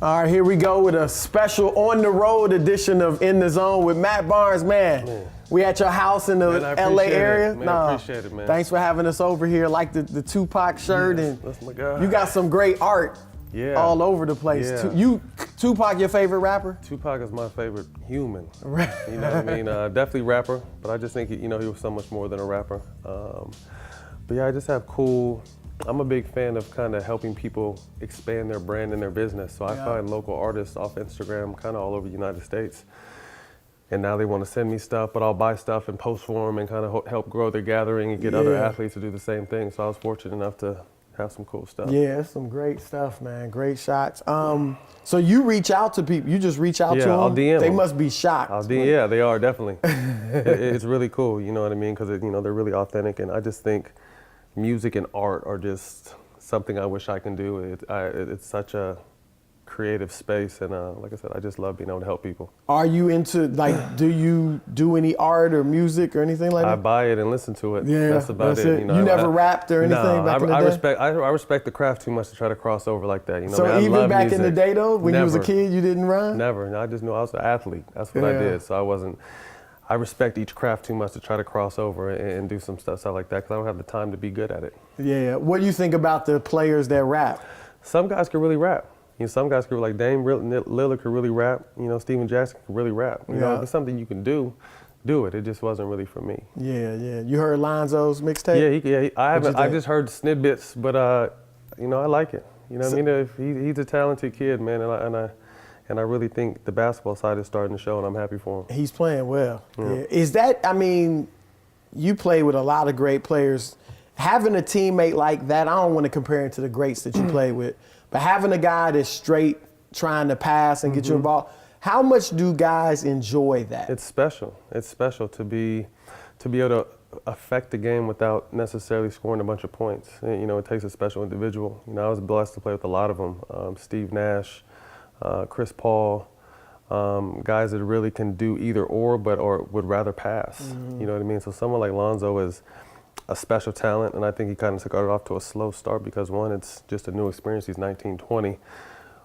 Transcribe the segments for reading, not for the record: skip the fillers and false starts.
All right, here we go with a special on-the-road edition of In the Zone with Matt Barnes. Man. We at your house in the LA area. I appreciate it, man. Thanks for having us over here. Like the Tupac shirt, yes, and that's my guy. You got some great art all over the place. Yeah. Tupac, your favorite rapper? Tupac is my favorite human. You know what I mean? Definitely rapper, but I just think he was so much more than a rapper. But yeah, I just have I'm a big fan of kind of helping people expand their brand and their business. So I find local artists off Instagram kind of all over the United States. And now they want to send me stuff, but I'll buy stuff and post for them and kind of help grow their gathering and get other athletes to do the same thing. So I was fortunate enough to have some cool stuff. Yeah, some great stuff, man. Great shots. So you reach out to people. You just reach out to them? Yeah, I'll DM them. They must be shocked. Yeah, they are, definitely. It's really cool, you know what I mean? Because, they're really authentic. And I just think music and art are just something I wish I can do. It's such a creative space, and like I said, I just love being able to help people. Are you into, do you do any art or music or anything like that? I buy it and listen to it. Yeah, that's about it. You never rapped or anything back in the day? I respect the craft too much to try to cross over like that. So even back in the day though, when you was a kid, you didn't rhyme? Never. No, I just knew I was an athlete. That's what I did. So I respect each craft too much to try to cross over and do some stuff like that because I don't have the time to be good at it. Yeah. What do you think about the players that rap? Some guys can really rap. Some guys could, like Dame Lillard could really rap. Steven Jackson could really rap. If it's something you can do it. It just wasn't really for me. Yeah. You heard Lonzo's mixtape? Yeah. I just heard snippets, but I like it. You know what I mean? He's a talented kid, man, and I really think the basketball side is starting to show, and I'm happy for him. He's playing well. Yeah. Is that? You play with a lot of great players. Having a teammate like that, I don't want to compare him to the greats that you play with. But having a guy that's straight trying to pass and get you involved, how much do guys enjoy that? It's special. It's special to be able to affect the game without necessarily scoring a bunch of points. It takes a special individual. I was blessed to play with a lot of them. Steve Nash, Chris Paul, guys that really can do either or would rather pass. You know what I mean? So someone like Lonzo is a special talent, and I think he kind of got it off to a slow start because, one, it's just a new experience. He's 19, 20.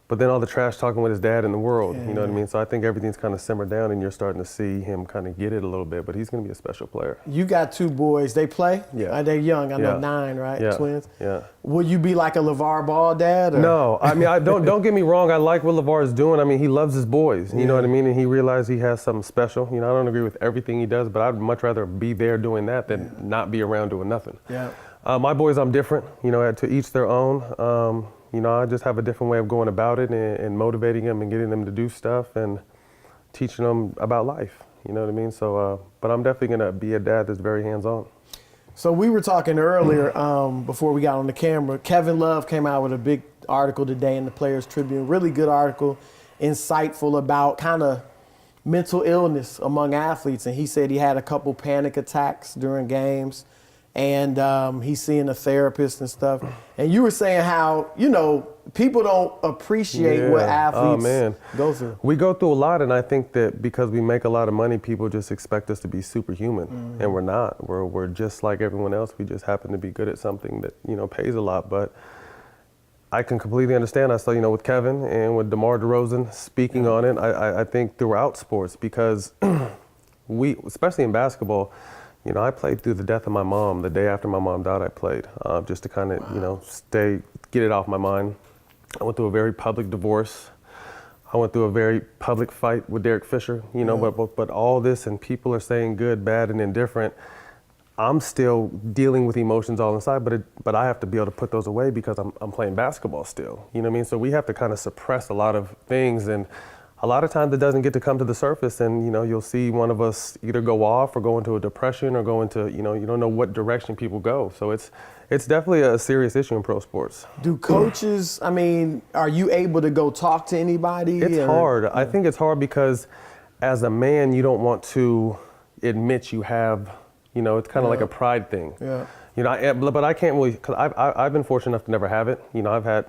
But then all the trash talking with his dad in the world, you know what I mean? So I think everything's kind of simmered down, and you're starting to see him kind of get it a little bit, but he's going to be a special player. You got two boys. They play? Yeah. They're young. I know 9, right? Yeah. Twins? Yeah. Will you be like a LeVar Ball dad? Or? No. Don't get me wrong. I like what LeVar is doing. He loves his boys. You know what I mean? And he realized he has something special. I don't agree with everything he does, but I'd much rather be there doing that than not be around doing nothing. Yeah. My boys, I'm different. To each their own. I just have a different way of going about it and motivating them and getting them to do stuff and teaching them about life. You know what I mean? So, but I'm definitely going to be a dad that's very hands-on. So we were talking earlier before we got on the camera. Kevin Love came out with a big article today in the Players Tribune. Really good article, insightful about kind of mental illness among athletes. And he said he had a couple panic attacks during games. And he's seeing a therapist and stuff. And you were saying how, people don't appreciate what athletes go through. We go through a lot, and I think that because we make a lot of money, people just expect us to be superhuman. And we're not. We're just like everyone else. We just happen to be good at something that, pays a lot. But I can completely understand. I saw, with Kevin and with DeMar DeRozan speaking on it, I think throughout sports, because especially in basketball, I played through the death of my mom. The day after my mom died, I played just to kind of, get it off my mind. I went through a very public divorce. I went through a very public fight with Derek Fisher, but all this, and people are saying good, bad, and indifferent. I'm still dealing with emotions all inside, but I have to be able to put those away because I'm playing basketball still. You know what I mean? So we have to kind of suppress a lot of things, and a lot of times it doesn't get to come to the surface, and you'll see one of us either go off or go into a depression or go into, you don't know what direction people go. So it's definitely a serious issue in pro sports. Do coaches, are you able to go talk to anybody? It's hard. I think it's hard because as a man, you don't want to admit you have, it's kind of like a pride thing. Yeah. But I can't really, because I've been fortunate enough to never have it. I've had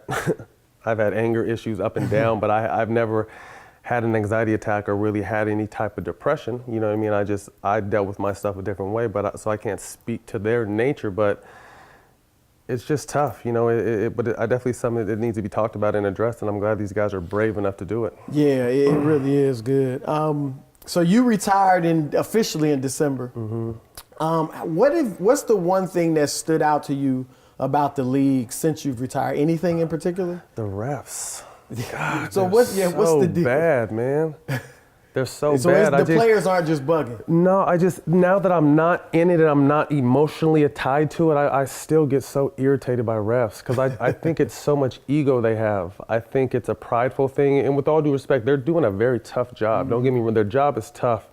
I've had anger issues up and down, but I've never had an anxiety attack or really had any type of depression. You know what I mean? I dealt with my stuff a different way, so I can't speak to their nature, but it's just tough, you know. But I definitely something that needs to be talked about and addressed, and I'm glad these guys are brave enough to do it. Yeah, it really is good. So you retired officially in December. What's the one thing that stood out to you about the league since you've retired? Anything in particular? The refs. God, So what's the deal? Bad, man. They're so So bad. the players aren't just bugging. No, now that I'm not in it and I'm not emotionally tied to it, I still get so irritated by refs because I think it's so much ego they have. I think it's a prideful thing. And with all due respect, they're doing a very tough job. Don't get me wrong, their job is tough.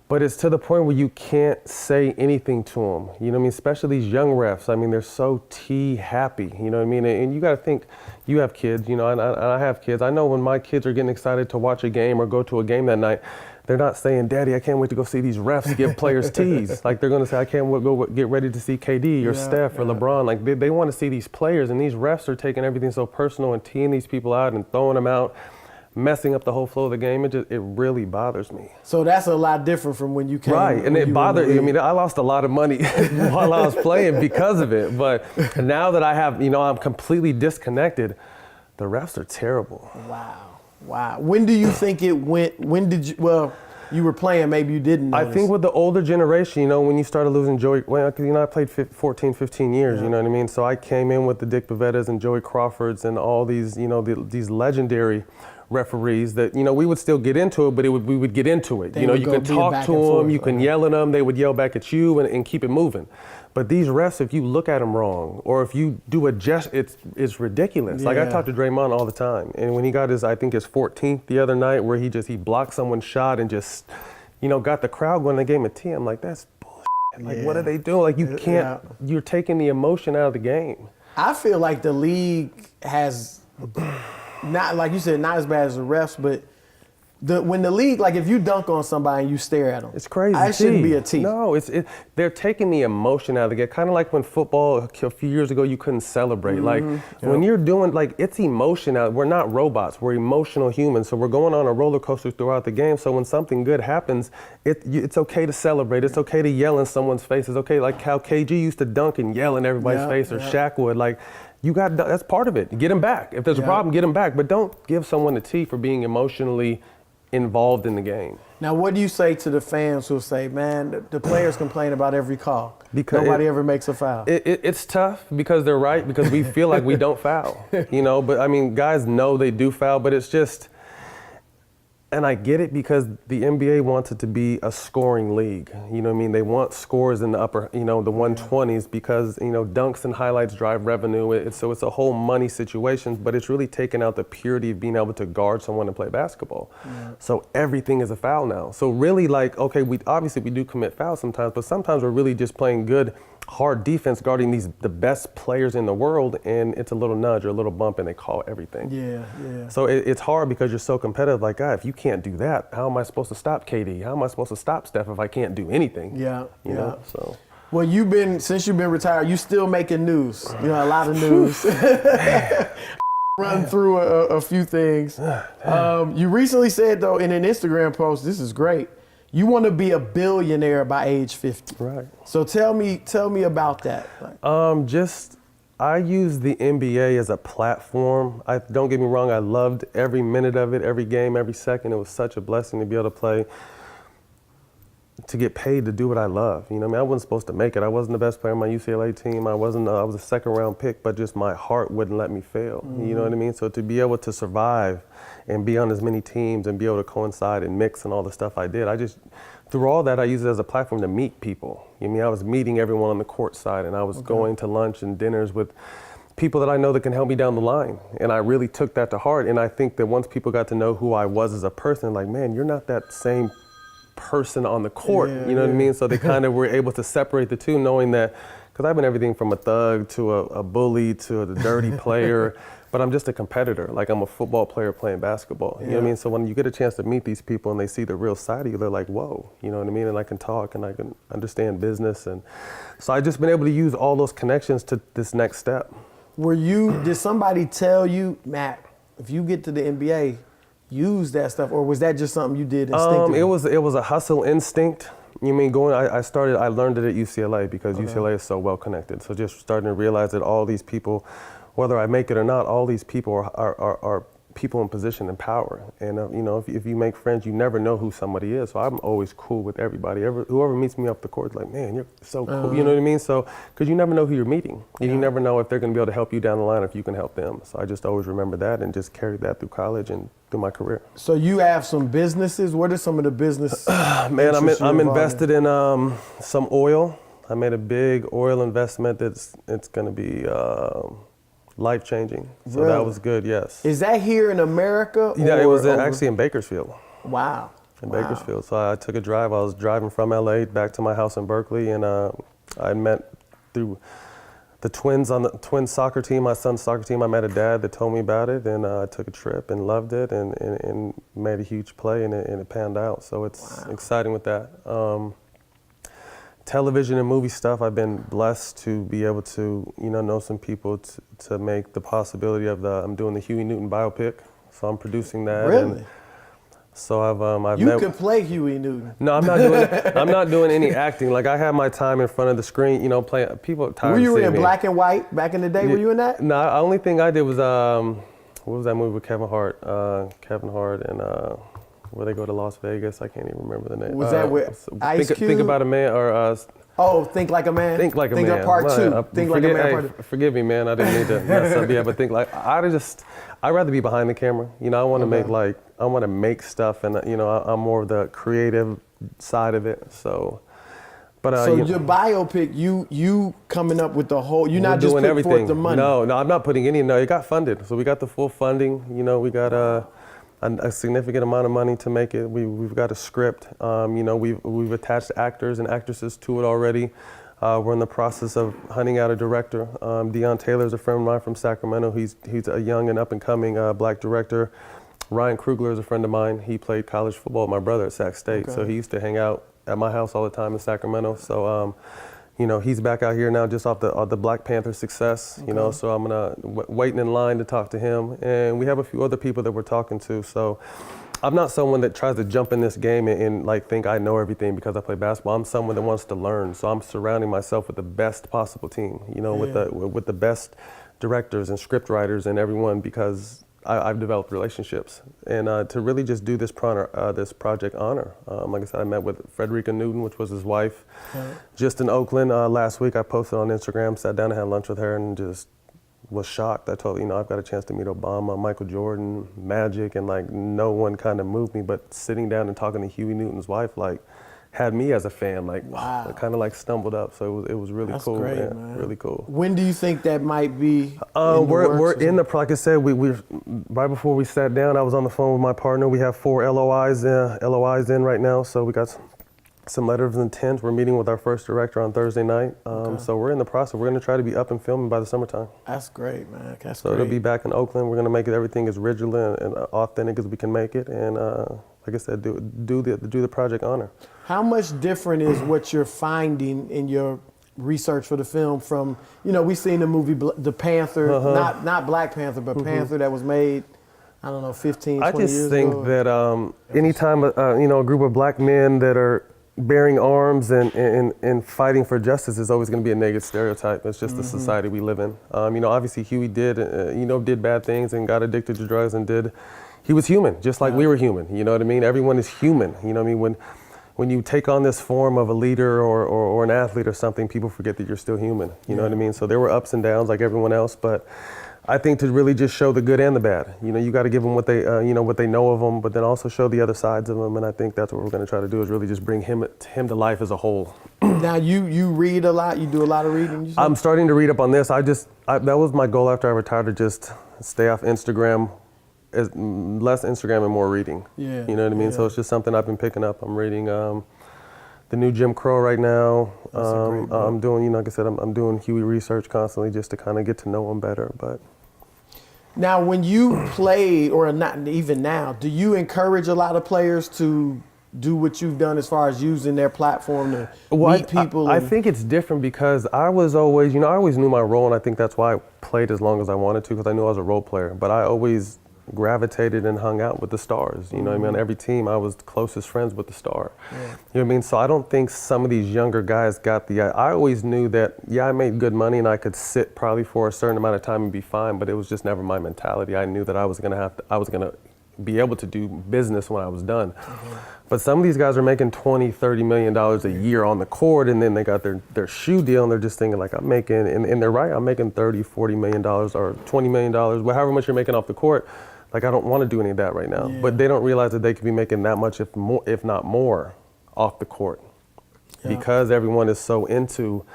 But it's to the point where you can't say anything to them. You know what I mean? Especially these young refs. I mean, they're so happy. You know what I mean? And you got to think, you have kids, you know, and I have kids. I know when my kids are getting excited to watch a game or go to a game that night, they're not saying, "Daddy, I can't wait to go see these refs give players tees." Like they're going to say, "I can't wait to go get ready to see KD or Steph or LeBron." Like they want to see these players, and these refs are taking everything so personal and teeing these people out and throwing them out, messing up the whole flow of the game. It really bothers me. So that's a lot different from when you came. Right, and it bothered me. I mean, I lost a lot of money while I was playing because of it. But now that I have, you know, I'm completely disconnected, the refs are terrible. Wow. When do you think it went? You were playing, maybe you didn't notice. I think with the older generation, you know, when you started losing Joey, you know, I played 14, 15 years, you know what I mean? So I came in with the Dick Pavettas and Joey Crawfords and all these, you know, these legendary referees that, you know, we would still get into it, but we would get into it. You know, you can talk to them, you can yell at them, they would yell back at you and keep it moving. But these refs, if you look at them wrong, or if you do a gesture, it's ridiculous. Like I talk to Draymond all the time, and when he got I think his 14th the other night, where he blocked someone's shot and just, you know, got the crowd going in the game of tea. I'm like, that's bullshit. Like, what are they doing? Like, you can't. You're taking the emotion out of the game. I feel like the league has not, like you said, not as bad as the refs, but when the league, like if you dunk on somebody and you stare at them, it's crazy. It shouldn't be a tee. No, they're taking the emotion out of the game. Kind of like when football a few years ago you couldn't celebrate. Like when you're doing, like, it's emotion out. We're not robots. We're emotional humans. So we're going on a roller coaster throughout the game. So when something good happens, it's okay to celebrate. It's okay to yell in someone's face. It's okay, like how KG used to dunk and yell in everybody's face, or Shaq would. Like, that's part of it. Get him back. If there's a problem, get him back. But don't give someone a tee for being emotionally involved in the game. Now, what do you say to the fans who say, man, the players complain about every call, because nobody ever makes a foul? It's tough because they're right, because we feel like we don't foul, you know, but I mean, guys know they do foul, but it's just, and I get it because the NBA wants it to be a scoring league. You know what I mean? They want scores in the upper, you know, the 120s, because, you know, dunks and highlights drive revenue. So it's a whole money situation, but it's really taken out the purity of being able to guard someone and play basketball. So everything is a foul now. So really, like, okay, we do commit fouls sometimes, but sometimes we're really just playing good, hard defense guarding the best players in the world, and it's a little nudge or a little bump and they call everything. So it's hard because you're so competitive. Like, God, if you can't do that, how am I supposed to stop KD? How am I supposed to stop Steph if I can't do anything? You know, so. Well, since you've been retired, you still making news. You know, a lot of news. Run through a few things. You recently said, though, in an Instagram post, this is great, you want to be a billionaire by age 50. Right. So tell me about that. I use the NBA as a platform. Don't get me wrong, I loved every minute of it, every game, every second. It was such a blessing to be able to play, to get paid to do what I love. You know what I mean? I wasn't supposed to make it. I wasn't the best player on my UCLA team. I was a second round pick, but just my heart wouldn't let me fail. You know what I mean? So to be able to survive and be on as many teams and be able to coincide and mix and all the stuff I did, through all that, I use it as a platform to meet people. You know what I mean? I was meeting everyone on the court side, and I was going to lunch and dinners with people that I know that can help me down the line. And I really took that to heart. And I think that once people got to know who I was as a person, like, man, you're not that same person on the court, you know what I mean? So they kind of were able to separate the two, knowing that, because I've been everything from a thug to a bully to a dirty player, but I'm just a competitor. Like, I'm a football player playing basketball. You know what I mean? So when you get a chance to meet these people and they see the real side of you, they're like, whoa, you know what I mean? And I can talk and I can understand business. And so I've just been able to use all those connections to this next step. Did somebody tell you, Matt, if you get to the NBA, use that stuff, or was that just something you did instinctively? It was a hustle instinct, You mean I learned it at UCLA because UCLA is so well connected. So just starting to realize that all these people, whether I make it or not, all these people are people in position and power. And you know, if you make friends, you never know who somebody is. So I'm always cool with everybody. Whoever meets me off the court is like, man, you're so cool. You know what I mean? So, because you never know who you're meeting. You never know if they're going to be able to help you down the line, if you can help them. So I just always remember that and just carried that through college and through my career. So you have some businesses. What are some of the business? Man, I'm invested in some oil. I made a big oil investment it's going to be life-changing. So Really? that was good, yes. Is that here in America? Yeah, it was actually in Bakersfield. Wow. In Bakersfield. So I took a drive. I was driving from LA back to my house in Berkeley, and I met through the twins on the twins soccer team, my son's soccer team. I met a dad that told me about it, and I took a trip and loved it and made a huge play, and it panned out. So it's exciting with that. Television and movie stuff, I've been blessed to be able to, know some people to make the possibility of I'm doing the Huey Newton biopic. So I'm producing that. Really? And so I've You could play Huey Newton. No, I'm not doing I'm not doing any acting. Like, I have my time in front of the screen, playing. People are tired Were you of seeing in me. black and white back in the day? Were you in that? No, the only thing I did was what was that movie with Kevin Hart? Kevin Hart and where they go to Las Vegas. I can't even remember the name. Was that with Ice Cube? Think About a Man, or Think Like a Man. Think Like a Man. Think Part 2. Think Like a Man Part 2. Forgive me, man. I didn't mean to mess up. Yeah, but I'd rather be behind the camera. I want to I want to make stuff, and I'm more of the creative side of it. So, but so your biopic, you coming up with the whole. You're not just doing putting everything. Forth the money. No, I'm not putting any. No, it got funded. So we got the full funding. We got a significant amount of money to make it. We've got a script. We've attached actors and actresses to it already. We're in the process of hunting out a director. Deion Taylor is a friend of mine from Sacramento. He's a young and up and coming black director. Ryan Krugler is a friend of mine. He played college football with my brother at Sac State. So he used to hang out at my house all the time in Sacramento. So he's back out here now just off the Black Panther success, so I'm waiting in line to talk to him. And we have a few other people that we're talking to. So I'm not someone that tries to jump in this game and think I know everything because I play basketball. I'm someone that wants to learn. So I'm surrounding myself with the best possible team, with the best directors and script writers and everyone, because I've developed relationships. And to really just do this project honor. Like I said, I met with Frederica Newton, which was his wife, just in Oakland last week. I posted on Instagram, sat down and had lunch with her, and just was shocked. I told her, I've got a chance to meet Obama, Michael Jordan, Magic, and no one kind of moved me. But sitting down and talking to Huey Newton's wife, had me as a fan, wow. I kind of stumbled up. So it was really cool. That's great, man. Really cool. When do you think that might be? We're in the, like I said, we right before we sat down, I was on the phone with my partner. We have 4 LOIs in right now. So we got some letters of intent. We're meeting with our first director on Thursday night. So we're in the process. We're going to try to be up and filming by the summertime. That's great, man. That's so great. It'll be back in Oakland. We're going to make it everything as original and authentic as we can make it. And like I said, do the project honor. How much different is what you're finding in your research for the film from, we seen the movie The Panther, not Black Panther, but Panther that was made, I don't know, 15, 20 years ago? I just think that anytime, a group of black men that are bearing arms and fighting for justice is always going to be a negative stereotype. It's just the society we live in. Obviously Huey did bad things and got addicted to drugs he was human, just like we were human. You know what I mean? Everyone is human. You know what I mean? When you take on this form of a leader or an athlete or something, people forget that you're still human. You know what I mean? So there were ups and downs like everyone else, but I think to really just show the good and the bad. You got to give them what they know of them, but then also show the other sides of them. And I think that's what we're going to try to do, is really just bring him to life as a whole. Now you read a lot. You do a lot of reading. I'm starting to read up on this. That was my goal after I retired, to just stay off Instagram. Less Instagram and more reading. Yeah. You know what I mean? Yeah. So it's just something I've been picking up. I'm reading the new Jim Crow right now. That's a great book. I'm doing, like I said, I'm doing Huey research constantly just to kind of get to know him better. But now, when you played, or not even now, do you encourage a lot of players to do what you've done as far as using their platform to meet people? I think it's different because I was always, I always knew my role, and I think that's why I played as long as I wanted to, because I knew I was a role player. But I always gravitated and hung out with the stars. You know what I mean? On every team, I was closest friends with the star. Yeah. You know what I mean? So I don't think some of these younger guys got I always knew that, yeah, I made good money and I could sit probably for a certain amount of time and be fine, but it was just never my mentality. I knew that I was gonna be able to do business when I was done. But some of these guys are making $20-30 million a year on the court, and then they got their shoe deal, and they're just thinking like, I'm making, and they're right, I'm making $30-40 million or $20 million, however much you're making off the court. Like, I don't want to do any of that right now. Yeah. But they don't realize that they could be making that much, if not more, off the court. Yeah. Because everyone is so into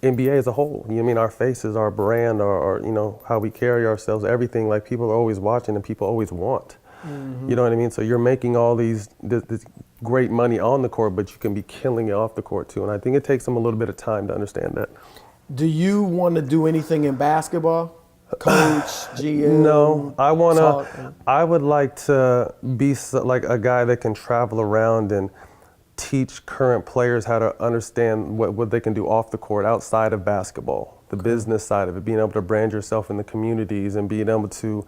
NBA as a whole. You know what I mean? Our faces, our brand, our you know, how we carry ourselves, everything, like people are always watching and people always want. You know what I mean? So you're making all this great money on the court, but you can be killing it off the court too. And I think it takes them a little bit of time to understand that. Do you want to do anything in basketball? Coach, GM? No, I would like to be like a guy that can travel around and teach current players how to understand what they can do off the court outside of basketball, the business side of it, being able to brand yourself in the communities and being able to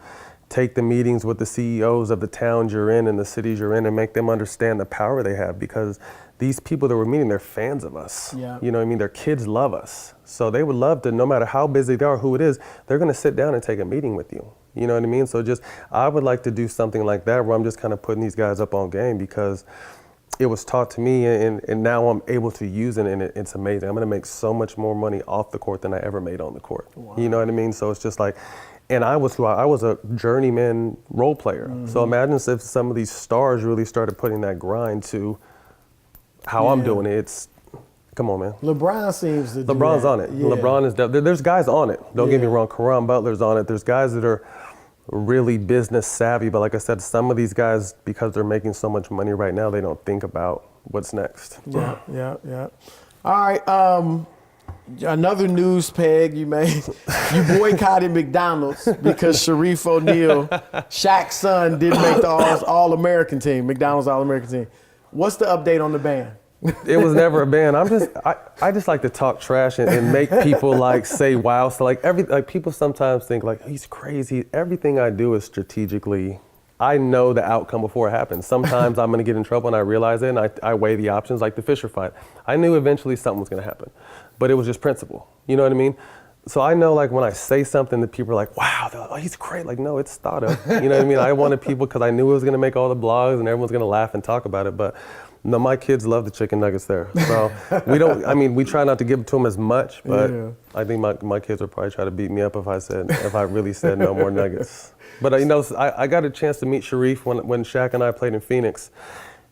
take the meetings with the CEOs of the towns you're in and the cities you're in and make them understand the power they have, because these people that we're meeting, they're fans of us. Yeah. You know what I mean? Their kids love us. So they would love to, no matter how busy they are, who it is, they're going to sit down and take a meeting with you. You know what I mean? So I would like to do something like that where I'm just kind of putting these guys up on game, because it was taught to me and now I'm able to use it, and it's amazing. I'm going to make so much more money off the court than I ever made on the court. Wow. You know what I mean? So it's just like, and I was a journeyman role player. So imagine if some of these stars really started putting that grind to how I'm doing it. It's, come on, man. LeBron seems to LeBron's do that. on it. Yeah. LeBron is, there's guys on it. Don't get me wrong. Karan Butler's on it. There's guys that are really business savvy. But like I said, some of these guys, because they're making so much money right now, they don't think about what's next. Yeah. All right. Another news peg you made. You boycotted McDonald's because Sharif O'Neal, Shaq's son, didn't make the All-American team, McDonald's All-American team. What's the update on the ban? It was never a ban. I just like to talk trash and make people like say wow. So like people sometimes think like he's crazy. Everything I do is strategically. I know the outcome before it happens. Sometimes I'm gonna get in trouble and I realize it, and I weigh the options, like the Fisher fight. I knew eventually something was gonna happen, but it was just principle. You know what I mean? So I know like when I say something that people are like, wow, they're like, oh, he's great. Like, no, it's thought of. You know what I mean? I wanted people, because I knew it was gonna make all the blogs and everyone's gonna laugh and talk about it, but no, my kids love the chicken nuggets there. So we try not to give to them as much, but I think my kids would probably try to beat me up if I really said no more nuggets. But I got a chance to meet Sharif when Shaq and I played in Phoenix.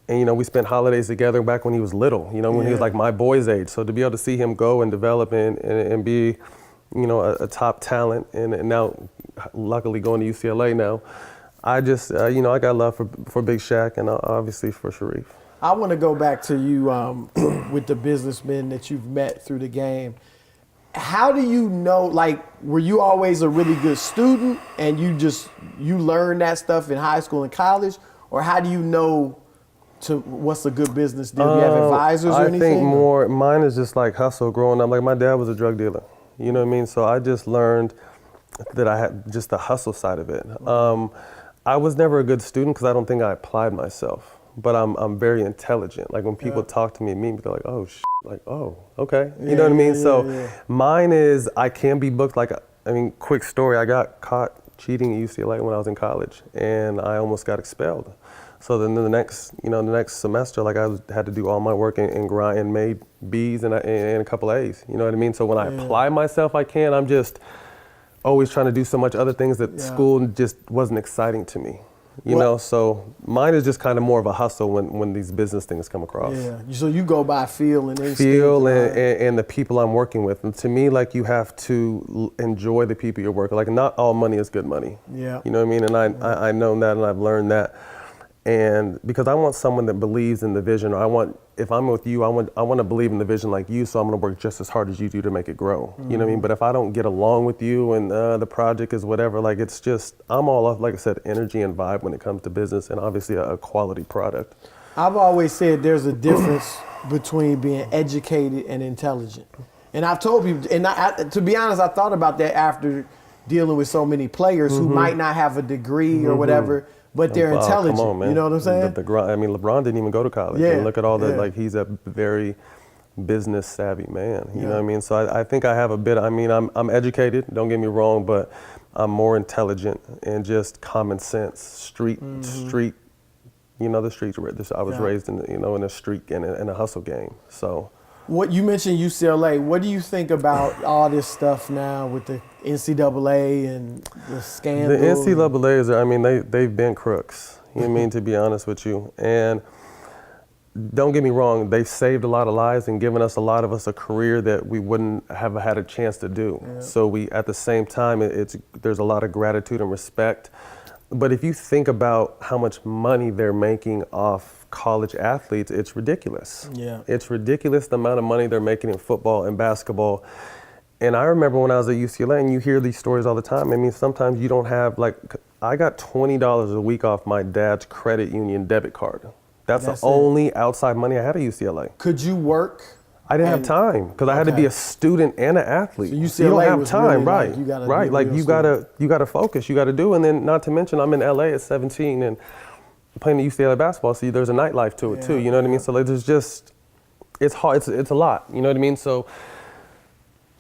And we spent holidays together back when he was little, when he was like my boy's age. So to be able to see him go and develop and be, a top talent, and now luckily going to UCLA now, I just, I got love for Big Shaq and obviously for Sharif. I want to go back to you with the businessmen that you've met through the game. How do you know, like, were you always a really good student and you learned that stuff in high school and college? Or how do you know what's a good business deal? Do you have advisors or anything? I think mine is just like hustle growing up. Like my dad was a drug dealer, you know what I mean? So I just learned that I had just the hustle side of it. I was never a good student because I don't think I applied myself. But I'm very intelligent. Like when people talk to me, they're like, oh, like, oh, okay. You know what I mean? So mine is, I can be booked. Like, quick story, I got caught cheating at UCLA when I was in college and I almost got expelled. So then the next semester, like had to do all my work and grind and made B's and a couple A's. You know what I mean? So when I apply myself, I'm just always trying to do so much other things that school just wasn't exciting to me. So mine is just kind of more of a hustle when these business things come across. Yeah, so you go by feel and instinct. Feel and the people I'm working with. And to me, like, you have to enjoy the people you're working with. Like, not all money is good money. Yeah. You know what I mean? And I know that, and I've learned that. And because I want someone that believes in the vision, or if I'm with you, I want to believe in the vision like you, so I'm going to work just as hard as you do to make it grow. You know what I mean? But if I don't get along with you and the project is whatever, like, it's just, I'm all off, like I said, energy and vibe when it comes to business, and obviously a quality product. I've always said there's a difference between being educated and intelligent. And I've told people, and to be honest, I thought about that after dealing with so many players who might not have a degree or whatever, but they're intelligent. Come on, man. You know what I'm saying? I mean, LeBron didn't even go to college. Yeah. And look at all the, Yeah. like, he's a very business savvy man. You Yeah. know what I mean? So I think I have a bit, I mean, I'm educated, don't get me wrong, but I'm more intelligent and just common sense, street, you know, the streets. I was raised in, you know, in a street and in a hustle game. So. What you mentioned UCLA. What do you think about all this stuff now with the NCAA and the scandal? The NCAA is, I mean, they've been crooks. You know what I mean, to be honest with you. And don't get me wrong, they've saved a lot of lives and given us a career that we wouldn't have had a chance to do. Yeah. So we, at the same time, there's a lot of gratitude and respect. But if you think about how much money they're making off college athletes, it's ridiculous. Yeah. It's ridiculous the amount of money they're making in football and basketball. And I remember when I was at UCLA, and you hear these stories all the time. I mean, sometimes you don't have, like, I got $20 a week off my dad's credit union debit card. That's the only outside money I had at UCLA. Could you work? I didn't have time because I had to be a student and an athlete. So you don't have was time, really right? Like you gotta right, like you gotta focus. You gotta do, and then not to mention I'm in LA at 17 and playing the UCLA basketball. So there's a nightlife to it too. You know what I mean? So like, there's just, it's hard. It's a lot. You know what I mean? So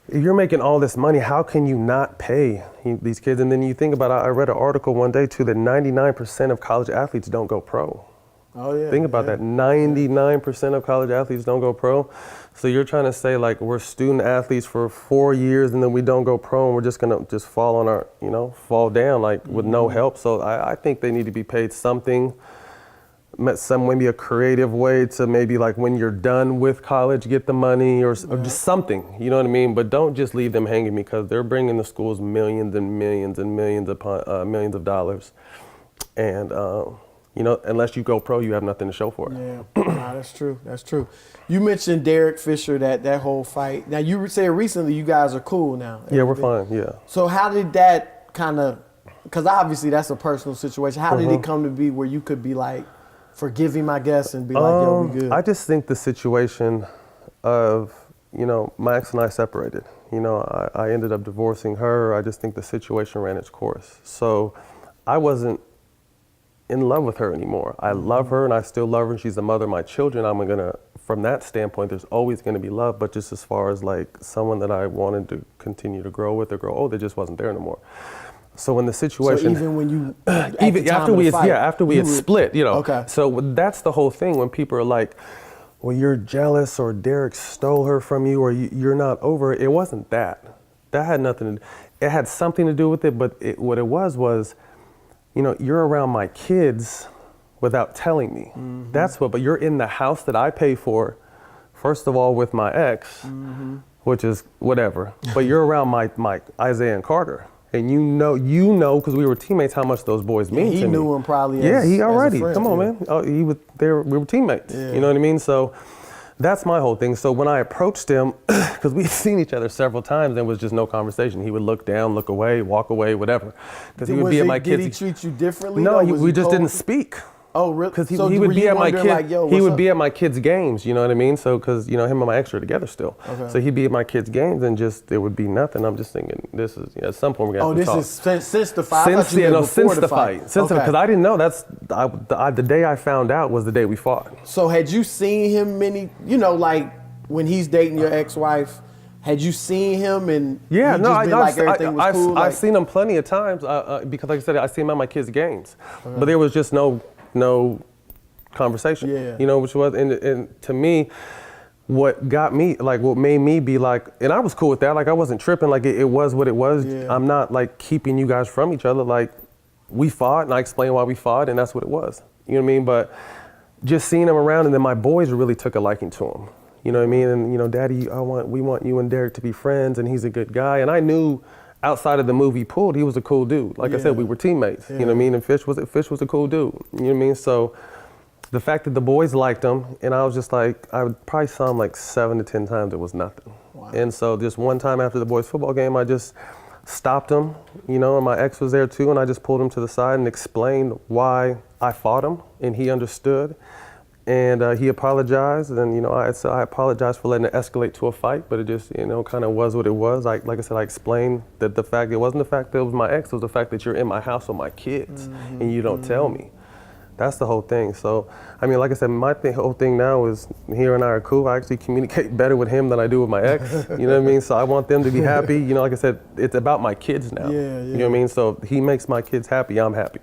if you're making all this money, how can you not pay these kids? And then you think about, I read an article one day too that 99% of college athletes don't go pro. Oh yeah. Think about that. 99% of college athletes don't go pro. So you're trying to say like we're student athletes for 4 years and then we don't go pro and we're just gonna fall on our, you know, fall down like with no help. So I think they need to be paid something, maybe a creative way to maybe like when you're done with college, get the money or just something, you know what I mean? But don't just leave them hanging because they're bringing the schools millions and millions and millions upon millions of dollars. And, you know, unless you go pro, you have nothing to show for it. Yeah, nah, that's true. That's true. You mentioned Derek Fisher, that whole fight. Now, you said recently you guys are cool now. Yeah, we're fine, yeah. So how did that kind of, because obviously that's a personal situation. How did it come to be where you could be like, forgive him, I guess, and be like, yo, we good? I just think the situation of, you know, my ex and I separated. You know, I ended up divorcing her. I just think the situation ran its course. So I wasn't in love with her anymore. I love her and I still love her and she's the mother of my children. I'm gonna, from that standpoint, there's always gonna be love, but just as far as like someone that I wanted to continue to grow with or grow old, it just wasn't there anymore. So when the situation, so even when you, even after we had split, you know. Okay. So that's the whole thing when people are like, well, you're jealous or Derek stole her from you or you're not over it. It wasn't that. That had nothing to, it had something to do with it, but what it was, you know, you're around my kids without telling me. That's what, but you're in the house that I pay for, first of all, with my ex, which is whatever, but you're around my Isaiah and Carter. And you know, because we were teammates, how much those boys mean to me. He knew him probably he already, as a friend, come on, man. Oh, we were teammates, you know what I mean? So that's my whole thing. So when I approached him, because we'd seen each other several times, there was just no conversation. He would look down, look away, walk away, whatever. Because he would be at my kids. Did he treat you differently? No, we just didn't speak. Oh, really? Because he would be at my be at my kids' games. You know what I mean? So because you know him and my ex are together still. Okay. So he'd be at my kids' games and just there would be nothing. I'm just thinking this is at some point we're gonna have to talk. Oh, this is since the fight. Since the fight. Because I didn't know the day I found out was the day we fought. So had you seen him many? You know, like when he's dating your ex-wife. Had you seen him and I've seen him plenty of times because like I said, I see him at my kids' games, but there was just no conversation. You know, which was and to me, what made me be like, and I was cool with that. Like I wasn't tripping. Like it was what it was. Yeah. I'm not like keeping you guys from each other. Like we fought, and I explained why we fought, and that's what it was. You know what I mean? But just seeing him around, and then my boys really took a liking to him. You know what I mean? And, you know, Daddy, we want you and Derek to be friends, and he's a good guy. And I knew outside of the movie Pulled, he was a cool dude. Like I said, we were teammates. You know what I mean? And Fish was a cool dude. You know what I mean? So the fact that the boys liked him, and I was just like, I would probably saw him like 7 to 10 times, it was nothing. Wow. And so just one time after the boys' football game, I just stopped him, you know, and my ex was there too, and I just pulled him to the side and explained why I fought him, and he understood. And he apologized, and I apologized for letting it escalate to a fight, but it just kind of was what it was. Like I said, I explained that the fact, it wasn't the fact that it was my ex, it was the fact that you're in my house with my kids and you don't tell me. That's the whole thing. So, I mean, like I said, my whole thing now is he and I are cool. I actually communicate better with him than I do with my ex. You know what I mean? So I want them to be happy. Like I said, it's about my kids now. Yeah. You know what I mean? So he makes my kids happy, I'm happy.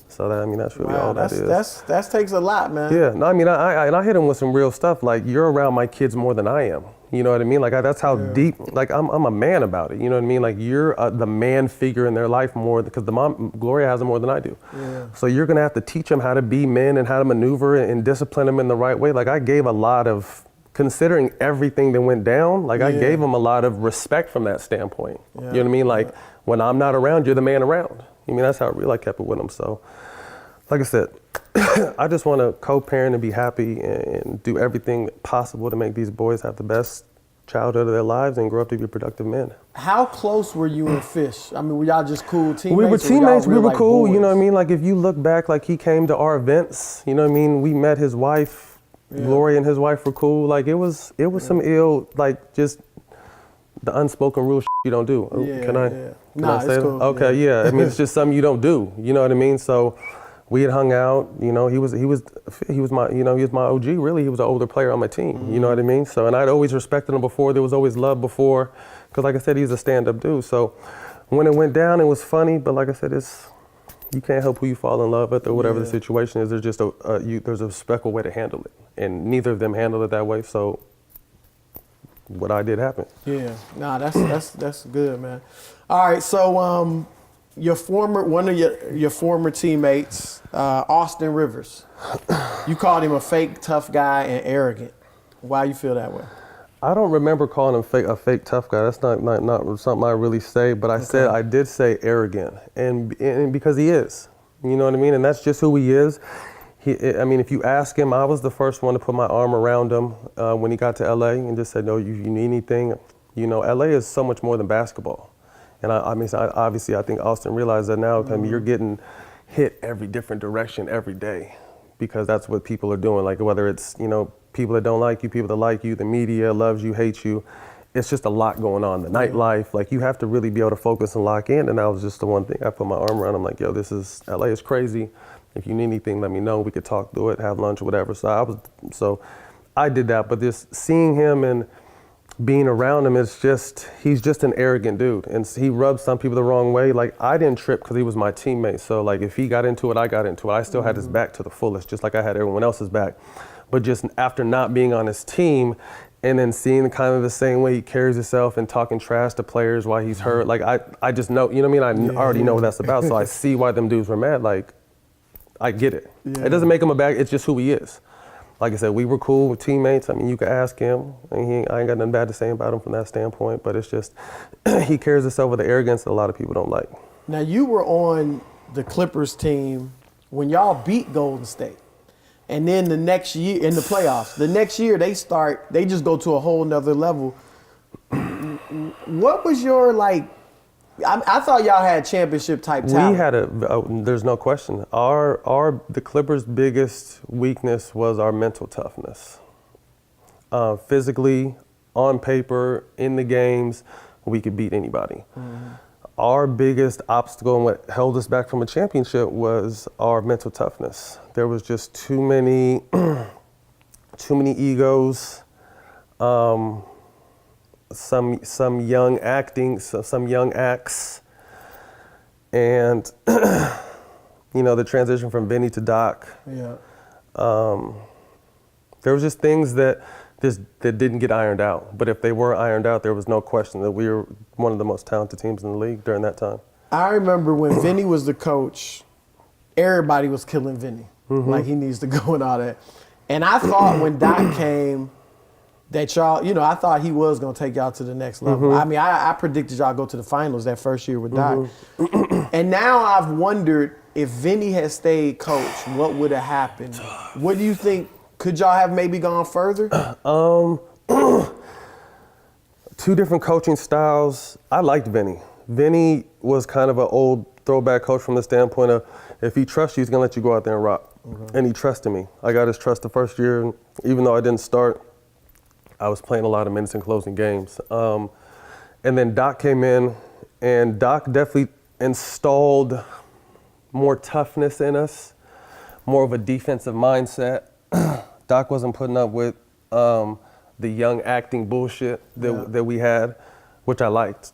So that's really all that is. That takes a lot, man. Yeah, no, I mean, I hit him with some real stuff. Like, you're around my kids more than I am. You know what I mean? Like, that's how deep. Like, I'm a man about it. You know what I mean? Like, you're the man figure in their life more, because the mom, Gloria, has them more than I do. Yeah. So you're gonna have to teach them how to be men and how to maneuver and discipline them in the right way. Like, I gave a lot of, considering everything that went down, like I gave them a lot of respect from that standpoint. You know what I mean? Like, when I'm not around, you're the man around. I mean, that's how real I kept it with them. So, like I said, I just want to co-parent and be happy and do everything possible to make these boys have the best childhood of their lives and grow up to be productive men. How close were you and Fish? I mean, were y'all just cool teammates? We were teammates. We were cool. Boys? You know what I mean? Like, if you look back, like, he came to our events. You know what I mean? We met his wife. Gloria and his wife were cool. Like, it was some ill, like, just the unspoken rule you don't do. Can I say that? Cool. Okay, I mean, it's just something you don't do. You know what I mean? So we had hung out. He was my OG. Really, he was an older player on my team. You know what I mean? So, and I'd always respected him before. There was always love before, because like I said, he's a stand-up dude. So when it went down, it was funny. But like I said, you can't help who you fall in love with or whatever the situation is. There's just there's a respectful way to handle it, and neither of them handled it that way. So what I did happened. Yeah, that's good, man. All right, so one of your former teammates, Austin Rivers, you called him a fake tough guy and arrogant. Why you feel that way? I don't remember calling him a fake tough guy. That's not something I really say. But I did say arrogant, and because he is. You know what I mean? And that's just who he is. I mean, if you ask him, I was the first one to put my arm around him when he got to LA and just said, no, you need anything. LA is so much more than basketball. And obviously, I think Austin realized that now. I mean, you're getting hit every different direction every day, because that's what people are doing. Like, whether it's, people that don't like you, people that like you, the media loves you, hates you. It's just a lot going on. The nightlife, like, you have to really be able to focus and lock in. And that was just the one thing. I put my arm around him, like, yo, LA is crazy. If you need anything, let me know. We could talk through it, have lunch, or whatever. So I did that. But just seeing him and being around him, he's just an arrogant dude. And he rubs some people the wrong way. Like, I didn't trip because he was my teammate. So, like, if he got into it, I got into it. I still had his back to the fullest, just like I had everyone else's back. But just after not being on his team, and then seeing kind of the same way he carries himself and talking trash to players while he's hurt, like, I just know, you know what I mean? I already know what that's about. So I see why them dudes were mad. Like, I get it. It doesn't make him a bad, it's just who he is. Like I said, we were cool with teammates. I mean, you could ask him, and I ain't got nothing bad to say about him from that standpoint, but it's just, he carries himself with the arrogance that a lot of people don't like. Now, you were on the Clippers team when y'all beat Golden State. And then the next year, in the playoffs, the next year they just go to a whole nother level. What was your, I thought y'all had championship type talent. We had there's no question. The Clippers' biggest weakness was our mental toughness. Physically, on paper, in the games, we could beat anybody. Our biggest obstacle and what held us back from a championship was our mental toughness. There was just too many egos. Some young acts, and the transition from Benny to Doc. There was just things that didn't get ironed out. But if they were ironed out, there was no question that we were one of the most talented teams in the league during that time. I remember when Vinny was the coach, everybody was killing Vinny. Like, he needs to go and all that. And I thought when Doc came, that y'all, I thought he was going to take y'all to the next level. I mean, I predicted y'all go to the finals that first year with Doc. And now I've wondered if Vinny had stayed coach, what would have happened? What do you think? Could y'all have maybe gone further? Two different coaching styles. I liked Vinny. Vinny was kind of an old throwback coach from the standpoint of if he trusts you, he's gonna let you go out there and rock. And he trusted me. I got his trust the first year, even though I didn't start. I was playing a lot of minutes in closing games. And then Doc came in, and Doc definitely installed more toughness in us, more of a defensive mindset. Doc wasn't putting up with the young acting bullshit that we had, which I liked.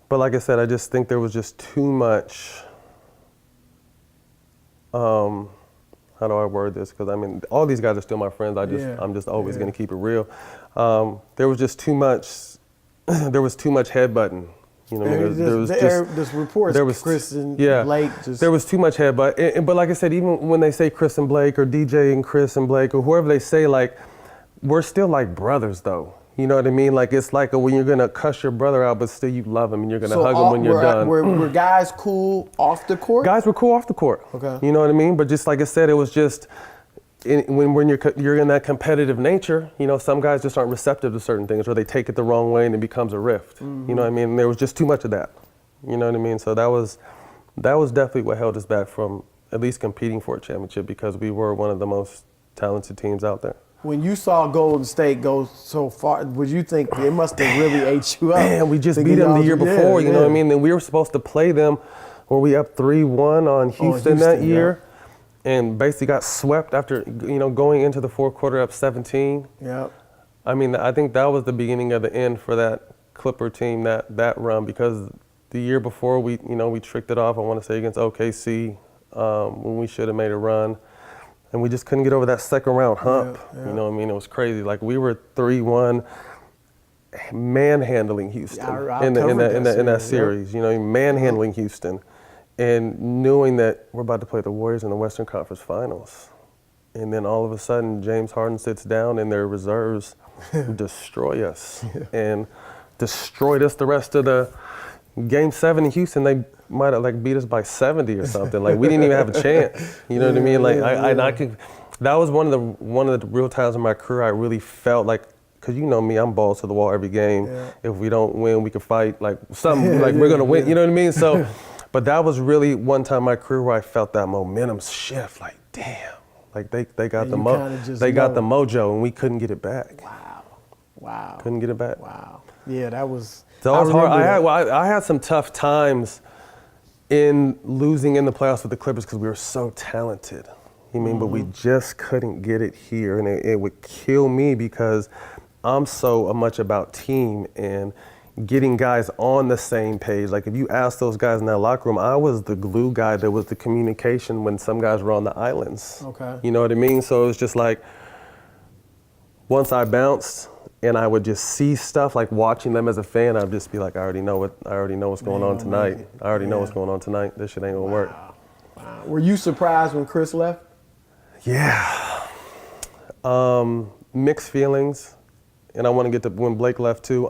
But like I said, I just think there was just too much, how do I word this? Because I mean, all these guys are still my friends. I'm just always going to keep it real. There was just too much, there was too much headbutting. You know, there's reports. There was Chris and Blake. There was too much headbutt. But like I said, even when they say Chris and Blake or DJ and Chris and Blake or whoever they say, like, we're still like brothers though. You know what I mean? Like, it's like when you're gonna cuss your brother out, but still you love him and you're gonna hug him when you're done. Were guys cool off the court? Guys were cool off the court. Okay. You know what I mean? But just like I said, it was just when you're in that competitive nature, you know, some guys just aren't receptive to certain things, or they take it the wrong way and it becomes a rift. You know what I mean? And there was just too much of that. You know what I mean? So that was definitely what held us back from at least competing for a championship, because we were one of the most talented teams out there. When you saw Golden State go so far, would you think it must have really ate you up? Man, we just beat them the year before, you know what I mean? Then we were supposed to play them, were we up 3-1 on Houston that year? And basically got swept after, you know, going into the fourth quarter up 17. Yep. I mean, I think that was the beginning of the end for that Clipper team, that run, because the year before we tricked it off, I want to say against OKC, when we should have made a run. And we just couldn't get over that second round hump. You know what I mean? It was crazy. Like, we were 3-1 manhandling Houston in that series. You know, manhandling Houston. And knowing that we're about to play the Warriors in the Western Conference Finals. And then all of a sudden, James Harden sits down and their reserves destroy us. And destroyed us the rest of the Game 7 in Houston. They might have like beat us by 70 or something. Like, we didn't even have a chance. You know what I mean? Like, I could, that was one of the real times in my career I really felt like, because you know me, I'm balls to the wall every game. If we don't win, we can fight like something, like we're gonna win, you know what I mean? So, but that was really one time in my career where I felt that momentum shift, like, damn, like they got the mojo and we couldn't get it back. Wow. Couldn't get it back. Wow. Yeah, that was. So it was hard. I had some tough times in losing in the playoffs with the Clippers because we were so talented. You mean, but we just couldn't get it here, and it would kill me because I'm so much about team and getting guys on the same page. Like, if you ask those guys in that locker room, I was the glue guy that was the communication when some guys were on the islands. Okay. You know what I mean? So it was just like, once I bounced and I would just see stuff, like watching them as a fan, I'd just be like, I already know what's going on tonight. I already know what's going on tonight. This shit ain't gonna work. Wow. Were you surprised when Chris left? Yeah. Mixed feelings. And I want to get to when Blake left too.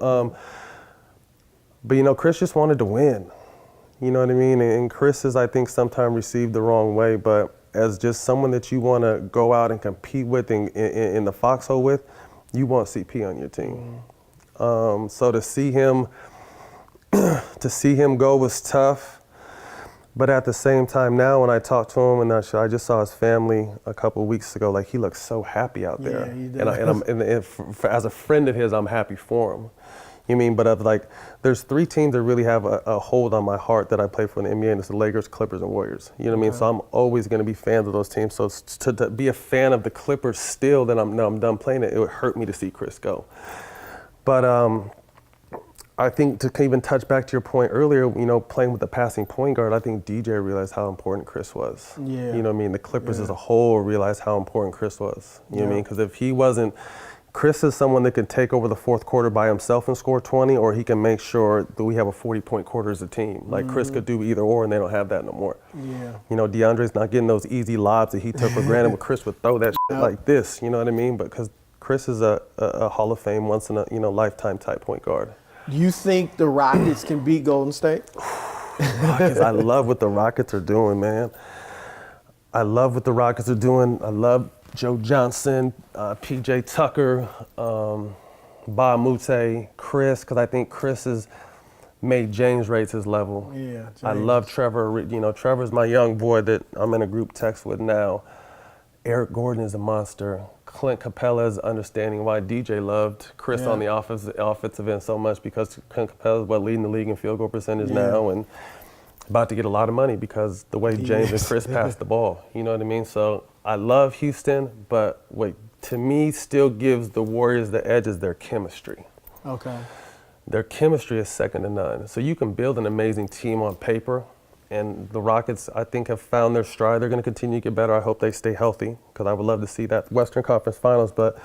But, you know, Chris just wanted to win. You know what I mean? And Chris is, I think, sometimes received the wrong way. But as just someone that you want to go out and compete with in the foxhole with, you want CP on your team. So to see him go was tough. But at the same time now, when I talk to him, and I just saw his family a couple of weeks ago, like, he looks so happy out there. Yeah, and as a friend of his, I'm happy for him. You mean, but there's three teams that really have a hold on my heart that I play for in the NBA, and it's the Lakers, Clippers, and Warriors. You know what I mean? So I'm always going to be fans of those teams. So to be a fan of the Clippers still, then I'm done playing it. It would hurt me to see Chris go. But I think to even touch back to your point earlier, you know, playing with the passing point guard, I think DJ realized how important Chris was. Yeah. You know what I mean? The Clippers as a whole realized how important Chris was. You know what I mean? Because if he wasn't, Chris is someone that can take over the fourth quarter by himself and score 20, or he can make sure that we have a 40-point quarter as a team. Like, Chris could do either or, and they don't have that no more. Yeah. You know, DeAndre's not getting those easy lobs that he took for granted, but Chris would throw that shit like this, you know what I mean? But because Chris is a Hall of Fame, once in a lifetime type point guard. Do you think the Rockets can beat Golden State? Rockets, I love what the Rockets are doing, man. I love what the Rockets are doing. I love Joe Johnson, PJ Tucker, Ba Mute, Chris, because I think Chris is made James raise his level. Yeah, I James. love Trevor. You know, Trevor's my young boy that I'm in a group text with now. Eric Gordon is a monster. Clint Capella is understanding why DJ loved Chris on the offensive end so much, because Clint Capella is leading the league in field goal percentage now, and about to get a lot of money because the way James and Chris pass the ball. You know what I mean? So I love Houston, but what to me still gives the Warriors the edge is their chemistry. Okay. Their chemistry is second to none. So you can build an amazing team on paper, and the Rockets, I think, have found their stride. They're going to continue to get better. I hope they stay healthy, because I would love to see that Western Conference Finals. But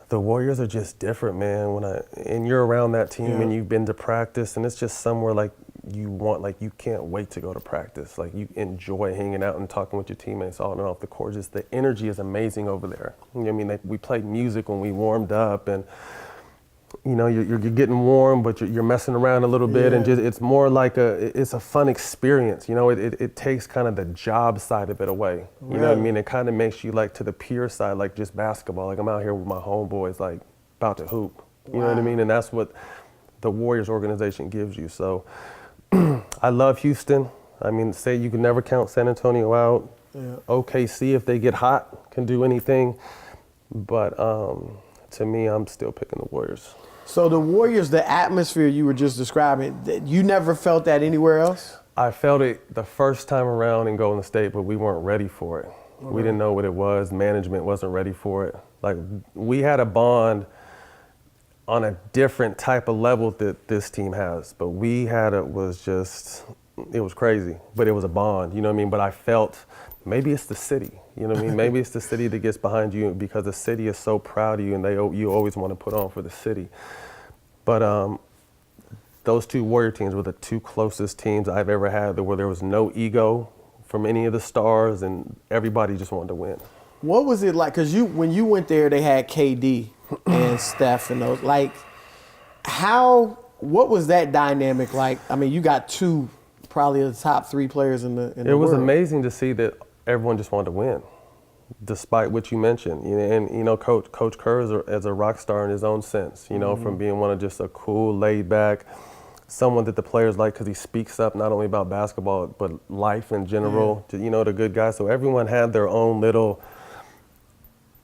the Warriors are just different, man. And you're around that team and you've been to practice, and it's just somewhere like you can't wait to go to practice. Like, you enjoy hanging out and talking with your teammates on and off the court. Just the energy is amazing over there. You know what I mean? We played music when we warmed up, and you know, you're getting warm, but you're messing around a little bit, and just it's more like it's a fun experience. You know, it takes kind of the job side of it away. You know what I mean? It kind of makes you like to the pure side, like just basketball. Like, I'm out here with my homeboys, like about to hoop. You know what I mean? And that's what the Warriors organization gives you. So I love Houston. I mean, say you can never count San Antonio out. OKC, if they get hot, can do anything. But to me, I'm still picking the Warriors. So the Warriors, the atmosphere you were just describing, you never felt that anywhere else? I felt it the first time around in Golden State, but we weren't ready for it. Okay. We didn't know what it was. Management wasn't ready for it. Like, we had a bond on a different type of level that this team has, but it was crazy, but it was a bond, you know what I mean? But I felt, maybe it's the city, you know what I mean? Maybe it's the city that gets behind you, because the city is so proud of you, and you always want to put on for the city. But those two Warrior teams were the two closest teams I've ever had, where there was no ego from any of the stars, and everybody just wanted to win. What was it like? Because when you went there, they had KD and Steph and those. Like, what was that dynamic like? I mean, you got two, probably the top three players in the world. It was amazing to see that everyone just wanted to win, despite what you mentioned. And you know, Coach Kerr is a rock star in his own sense. You know, from being one of just a cool, laid back, someone that the players like, because he speaks up not only about basketball but life in general. You know, the good guy. So everyone had their own little.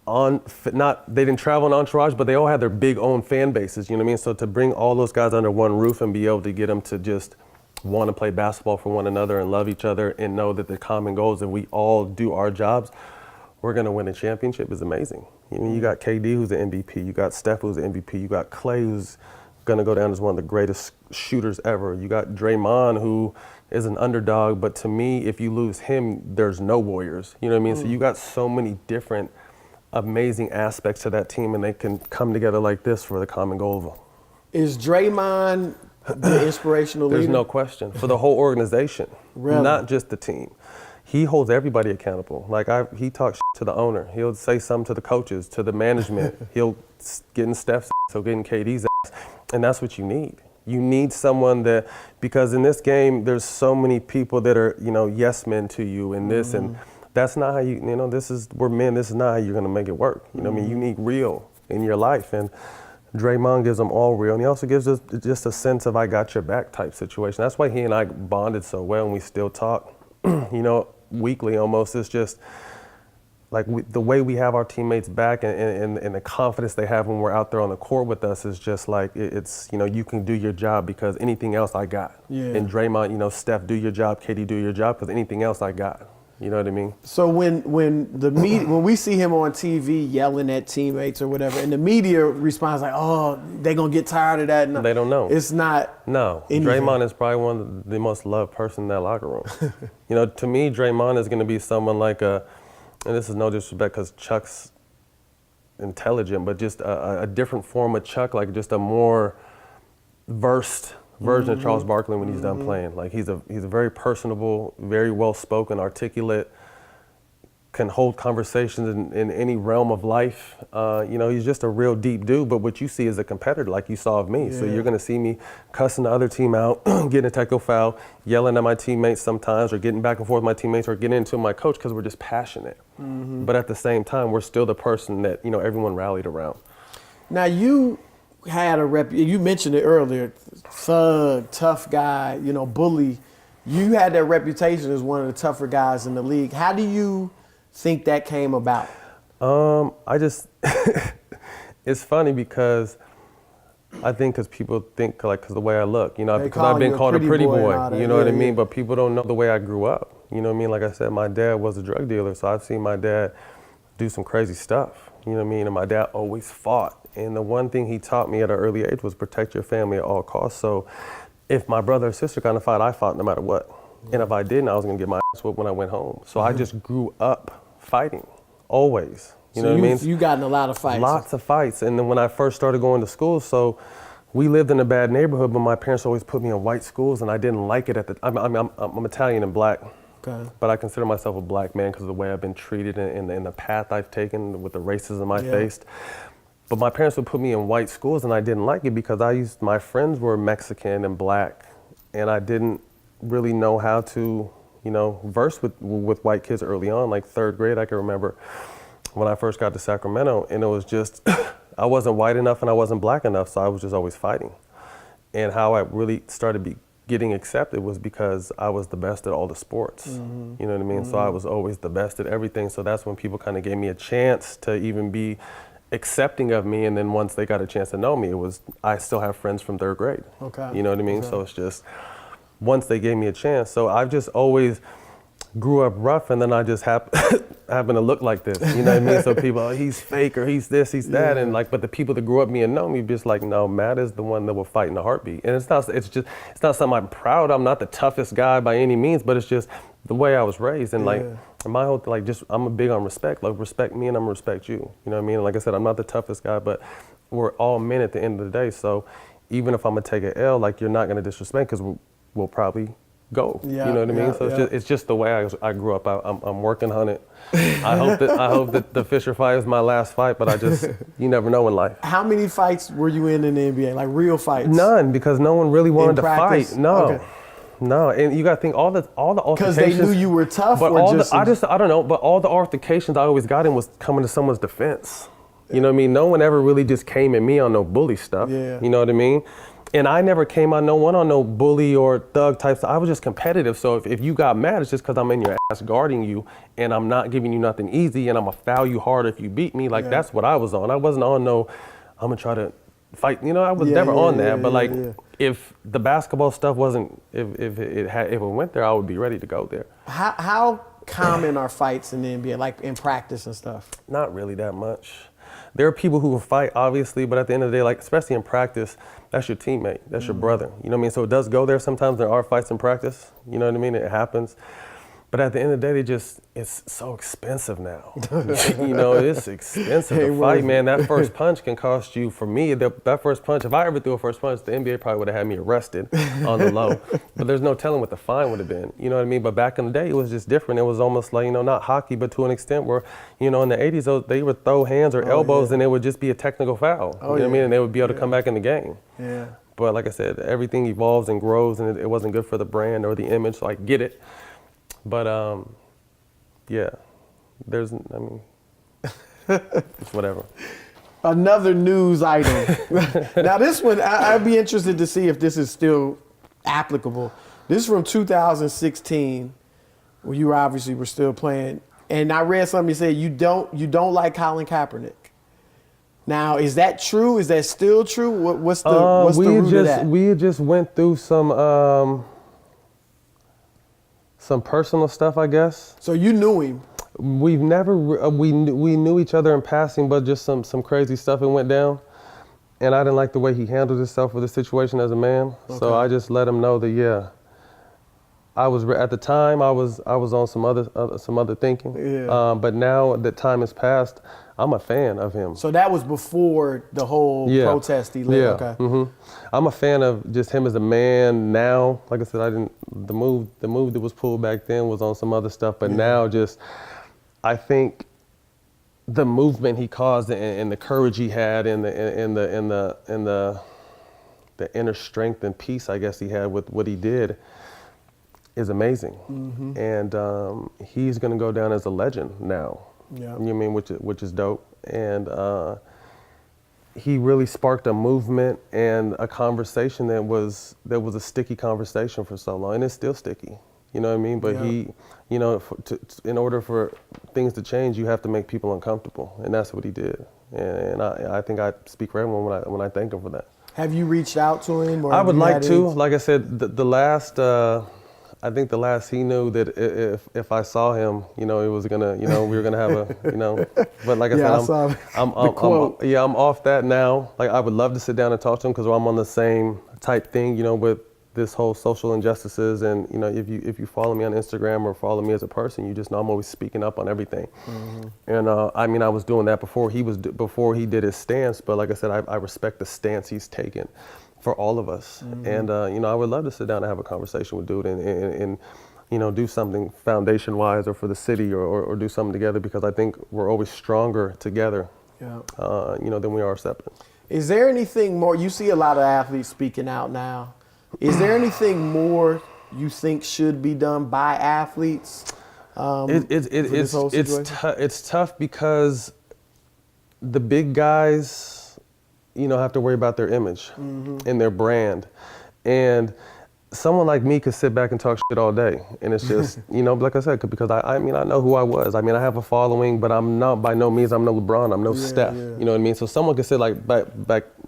They didn't travel in entourage, but they all had their big own fan bases, you know what I mean? So to bring all those guys under one roof and be able to get them to just want to play basketball for one another and love each other and know that the common goal is that we all do our jobs, we're going to win a championship, is amazing. You know, you got KD, who's the MVP, you got Steph, who's the MVP, you got Clay, who's going to go down as one of the greatest shooters ever. You got Draymond, who is an underdog, but to me, if you lose him, there's no Warriors, you know what I mean? So you got so many different amazing aspects to that team, and they can come together like this for the common goal. Is Draymond the inspirational leader? There's no question. For the whole organization, really? Not just the team. He holds everybody accountable. Like, he talks to the owner. He'll say something to the coaches, to the management. He'll get in Steph's ass, he'll get in KD's ass, and that's what you need. You need someone that, because in this game, there's so many people that are, you know, yes men to you and this and that's not how we're men, this is not how you're going to make it work. You know what I mean? You need real in your life. And Draymond gives them all real. And he also gives us just a sense of I got your back type situation. That's why he and I bonded so well, and we still talk, you know, weekly almost. It's just like the way we have our teammates back and the confidence they have when we're out there on the court with us is just like, it's, you know, you can do your job because anything else I got. And Draymond, you know, Steph, do your job, KD, do your job, because anything else I got. You know what I mean? So when we see him on TV yelling at teammates or whatever, and the media responds like, "Oh, they're gonna get tired of that." No, they don't know. It's not. No, anything. Draymond is probably one of the most loved person in that locker room. You know, to me, Draymond is gonna be someone like and this is no disrespect because Chuck's intelligent, but just a different form of Chuck, like just a more versed version of Charles Barkley when he's done playing. Like, he's a very personable, very well-spoken, articulate, can hold conversations in any realm of life. You know, he's just a real deep dude, but what you see is a competitor like you saw of me. So you're going to see me cussing the other team out, getting a technical foul, yelling at my teammates sometimes, or getting back and forth with my teammates, or getting into my coach because we're just passionate. But at the same time, we're still the person that, you know, everyone rallied around. Now, you had a rep. You mentioned it earlier. Thug, tough guy, bully. You had that reputation as one of the tougher guys in the league. How do you think that came about? It's funny because I think because people think because the way I look, because I've been called a pretty boy, you know what I mean? But people don't know the way I grew up, you know what I mean? Like I said, my dad was a drug dealer, so I've seen my dad do some crazy stuff, you know what I mean? And my dad always fought. And the one thing he taught me at an early age was protect your family at all costs. So if my brother or sister got in a fight, I fought no matter what. And if I didn't, I was gonna get my ass whooped when I went home. So I just grew up fighting, always. You know what I mean? You got in a lot of fights. Lots of fights. And then when I first started going to school, so we lived in a bad neighborhood, but my parents always put me in white schools, and I didn't like it I'm Italian and black. Okay. But I consider myself a black man because of the way I've been treated and the path I've taken with the racism I faced. But my parents would put me in white schools, and I didn't like it because my friends were Mexican and black, and I didn't really know how to, verse with white kids early on. Like third grade, I can remember when I first got to Sacramento, and it was just, I wasn't white enough and I wasn't black enough, so I was just always fighting. And how I really started getting accepted was because I was the best at all the sports. Mm-hmm. You know what I mean? Mm-hmm. So I was always the best at everything. So that's when people kind of gave me a chance to even be accepting of me. And then once they got a chance to know me, I still have friends from third grade. Okay. You know what I mean? Okay. So it's just, once they gave me a chance. So I've just always grew up rough, and then I just happen to look like this. You know what I mean? So people, oh, he's fake, or he's this, he's that, and but the people that grew up me and know me, just like, no, Matt is the one that will fight in a heartbeat. And it's not something I'm proud of. I'm not the toughest guy by any means, but it's just the way I was raised, and my whole I'm big on respect. Like, respect me, and I'm gonna respect you. You know what I mean? And like I said, I'm not the toughest guy, but we're all men at the end of the day. So even if I'm gonna take an L, you're not gonna disrespect, because we'll probably go. Yeah, you know what I mean? So it's just the way I grew up. I'm working on it. I hope that the Fisher fight is my last fight, but you never know in life. How many fights were you in the NBA? Like real fights? None, because no one really wanted to fight. No. Okay. No, and you got to think all the altercations. Because they knew you were tough, but I don't know. But all the altercations I always got in was coming to someone's defense. You know what I mean? No one ever really just came at me on no bully stuff. Yeah. You know what I mean? And I never came on no bully or thug type stuff. I was just competitive. So if you got mad, it's just because I'm in your ass guarding you, and I'm not giving you nothing easy, and I'm gonna foul you hard if you beat me. That's what I was on. I wasn't on I'm gonna try to fight. I was never on that. But if the basketball stuff wasn't, if it went there, I would be ready to go there. How common are fights in the NBA, like in practice and stuff? Not really that much. There are people who will fight, obviously, but at the end of the day, especially in practice, that's your teammate, that's your brother. You know what I mean? So it does go there sometimes. There are fights in practice, you know what I mean? It happens. But at the end of the day, it's so expensive now. It's expensive to fight, man. That first punch can cost you, for me, that first punch, if I ever threw a first punch, the NBA probably would have had me arrested on the low. But there's no telling what the fine would have been, you know what I mean? But back in the day, it was just different. It was almost like, not hockey, but to an extent where, in the 80s, they would throw hands or elbows, and it would just be a technical foul. You know what I mean? And they would be able to come back in the game. Yeah. But like I said, everything evolves and grows, and it wasn't good for the brand or the image, so I get it. But it's whatever. Another news item. Now this one, I'd be interested to see if this is still applicable. This is from 2016, when you obviously were still playing, and I read something you said you don't like Colin Kaepernick. Now, is that true? Is that still true? What's the root of that? We just went through some personal stuff, I guess. So you knew him? We've never, we knew each other in passing, but just some crazy stuff that went down. And I didn't like the way he handled himself with the situation as a man. Okay. So I just let him know that, I was, at the time, I was on some other thinking. Yeah. But now that time has passed, I'm a fan of him. So that was before the whole protest he led? Yeah. Okay. Mm-hmm. I'm a fan of just him as a man now. Like I said, the move that was pulled back then was on some other stuff, but now I think the movement he caused and the courage he had and the inner strength and peace, I guess, he had with what he did is amazing. Mm-hmm. And he's gonna go down as a legend now. Yeah. You know what I mean? Which is dope. And he really sparked a movement and a conversation that was a sticky conversation for so long, and it's still sticky. You know what I mean? But he, you know, in order for things to change, you have to make people uncomfortable, and that's what he did. And I think I speak for everyone when I thank him for that. Have you reached out to him? Or I would like to. Like I said, the last. I think the last he knew that if I saw him, you know, it was gonna, you know, we were gonna have a, you know. But like I said, I'm off that now. Like I would love to sit down and talk to him because I'm on the same type thing, you know, with this whole social injustices. And you know, if you follow me on Instagram or follow me as a person, you just know I'm always speaking up on everything. And I mean, I was doing that before he did his stance. But like I said, I respect the stance he's taken for all of us. And you know, I would love to sit down and have a conversation with dude and you know, do something foundation wise or for the city or do something together, because I think we're always stronger together, you know, than we are separate. Is there anything more? You see a lot of athletes speaking out now. Is there anything more you think should be done by athletes? It's tough because the big guys, you know, have to worry about their image and their brand. And someone like me could sit back and talk shit all day. And it's just, you know, like I said, because I mean, I know who I was. I mean, I have a following, but I'm not, by no means, I'm no LeBron, I'm no Steph. You know what I mean? So someone could sit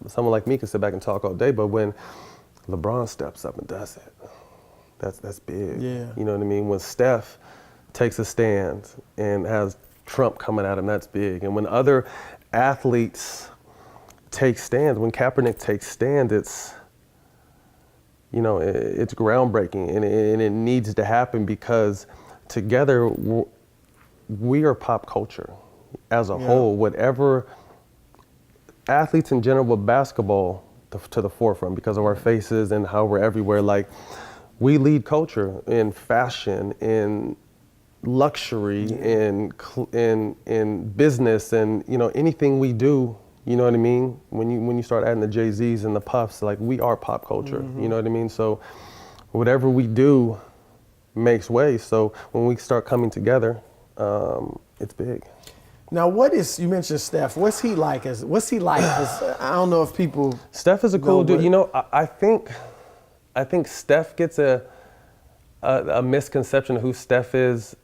someone like me could sit back and talk all day, but when LeBron steps up and does it, that's big. You know what I mean? When Steph takes a stand and has Trump coming at him, that's big. And when other athletes take stands, when Kaepernick takes stand, it's, you know, it's groundbreaking, and it needs to happen because together we are pop culture as a whole. Whatever athletes in general, with basketball to the forefront because of our faces and how we're everywhere. Like, we lead culture in fashion, in luxury, in business, and you know, anything we do. You know what I mean? When you start adding the Jay-Z's and the Puffs, like, we are pop culture. You know what I mean? So whatever we do makes waves. So when we start coming together, it's big. Now, you mentioned Steph. What's he like? I don't know if people. Steph is a cool dude. You know, I think Steph gets a misconception of who Steph is.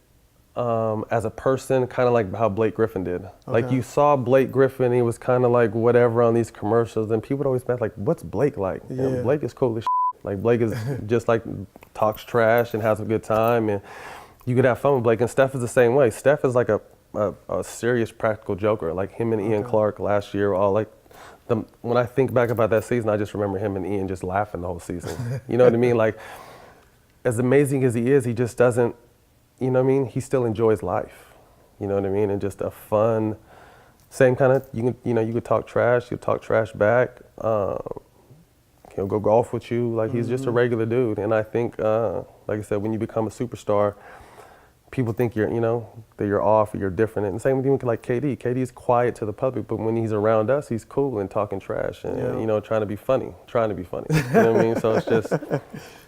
As a person, kind of like how Blake Griffin did. Like, you saw Blake Griffin, he was kind of like whatever on these commercials, and people would always ask, like, what's Blake like? And Blake is cool as shit. Like, Blake is just like talks trash and has a good time, and you could have fun with Blake. And Steph is the same way. Steph is like a serious practical joker. Like him and Ian Clark last year, all like, when I think back about that season, I just remember him and Ian just laughing the whole season. You know what I mean? Like, as amazing as he is, he just doesn't, you know what I mean? He still enjoys life. You know what I mean? And just a fun, same kind of, you could talk trash, you'll talk trash back. He'll go golf with you. Like, he's just a regular dude. And I think, like I said, when you become a superstar, people think that you're off or you're different. And same with you, like KD. KD is quiet to the public, but when he's around us, he's cool and talking trash and, you know, trying to be funny. You know what I mean? So it's just,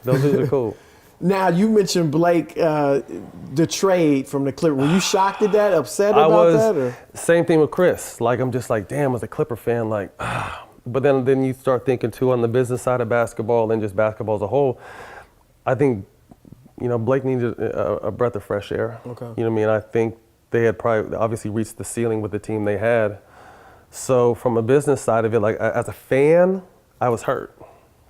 those dudes are cool. Now, you mentioned Blake, the trade from the Clippers. Were you shocked at that, upset about that? Or? Same thing with Chris. Like, I'm just like, damn, as a Clipper fan, like, but then you start thinking too on the business side of basketball and just basketball as a whole. I think, you know, Blake needed a breath of fresh air. You know what I mean? I think they had probably obviously reached the ceiling with the team they had. So from a business side of it, like, as a fan, I was hurt.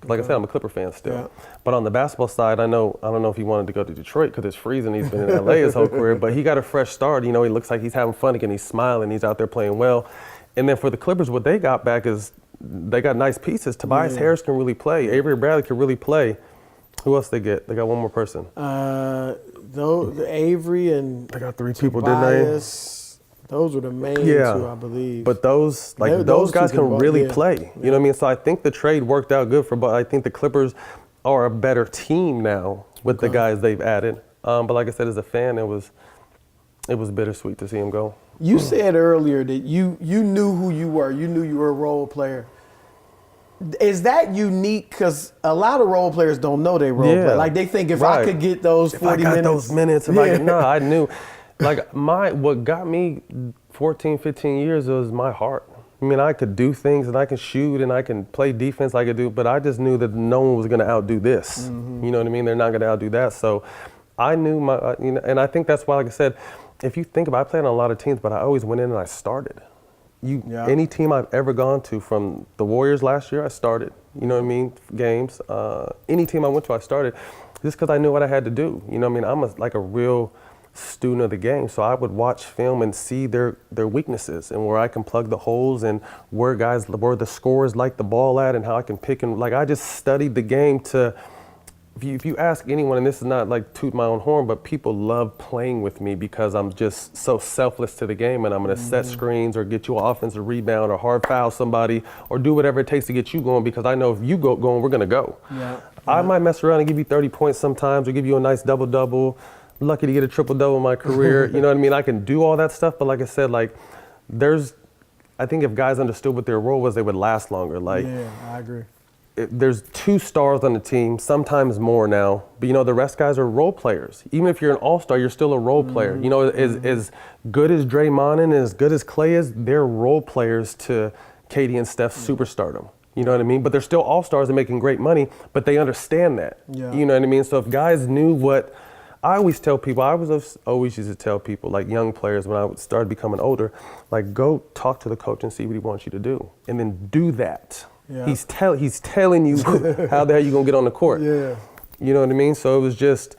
Like I said, I'm a Clipper fan still. But on the basketball side, I don't know if he wanted to go to Detroit because it's freezing. He's been in LA his whole career, but he got a fresh start. You know, he looks like he's having fun again. He's smiling. He's out there playing well. And then for the Clippers, what they got back is they got nice pieces. Tobias Harris can really play. Avery Bradley can really play. Who else they get? They got one more person. The Avery and they got three people, didn't they? Those were the main two, I believe. But those guys can really play. You know what I mean? So I think the trade worked out good but I think the Clippers are a better team now with the guys they've added. But like I said, as a fan, it was bittersweet to see him go. You said earlier that you knew who you were. You knew you were a role player. Is that unique? Because a lot of role players don't know they role play. Like, they think if I could get those 40 minutes. Those minutes. I knew. Like, what got me 14, 15 years was my heart. I mean, I could do things and I can shoot and I can play defense like I do, but I just knew that no one was going to outdo this. You know what I mean? They're not going to outdo that. So I knew and I think that's why, like I said, if you think about it, I played on a lot of teams, but I always went in and I started. Any team I've ever gone to, from the Warriors last year, I started. You know what I mean? Games. Any team I went to, I started just because I knew what I had to do. You know what I mean? I'm like a real student of the game, so I would watch film and see their weaknesses and where I can plug the holes and where the scorers like the ball at and how I can pick and I just studied the game to. If you ask anyone, and this is not like toot my own horn, but people love playing with me because I'm just so selfless to the game, and I'm going to set screens or get you an offensive rebound or hard foul somebody or do whatever it takes to get you going, because I know if you go going, we're going to go. I might mess around and give you 30 points sometimes or give you a nice double-double. Lucky to get a triple-double in my career. You know what I mean? I can do all that stuff, but like I said, like I think if guys understood what their role was, they would last longer. Like, yeah, I agree. There's 2 stars on the team, sometimes more now, but the rest guys are role players. Even if you're an all-star, you're still a role player. As good as Draymond and as good as Clay is, they're role players to KD and Steph's superstardom. You know what I mean? But they're still all-stars and making great money, but they understand that. You know what I mean? So if guys knew what, I always tell people, I always used to tell people, like young players when I started becoming older, like, go talk to the coach and see what he wants you to do, and then do that. He's telling you how the hell you gonna get on the court. You know what I mean? So it was just,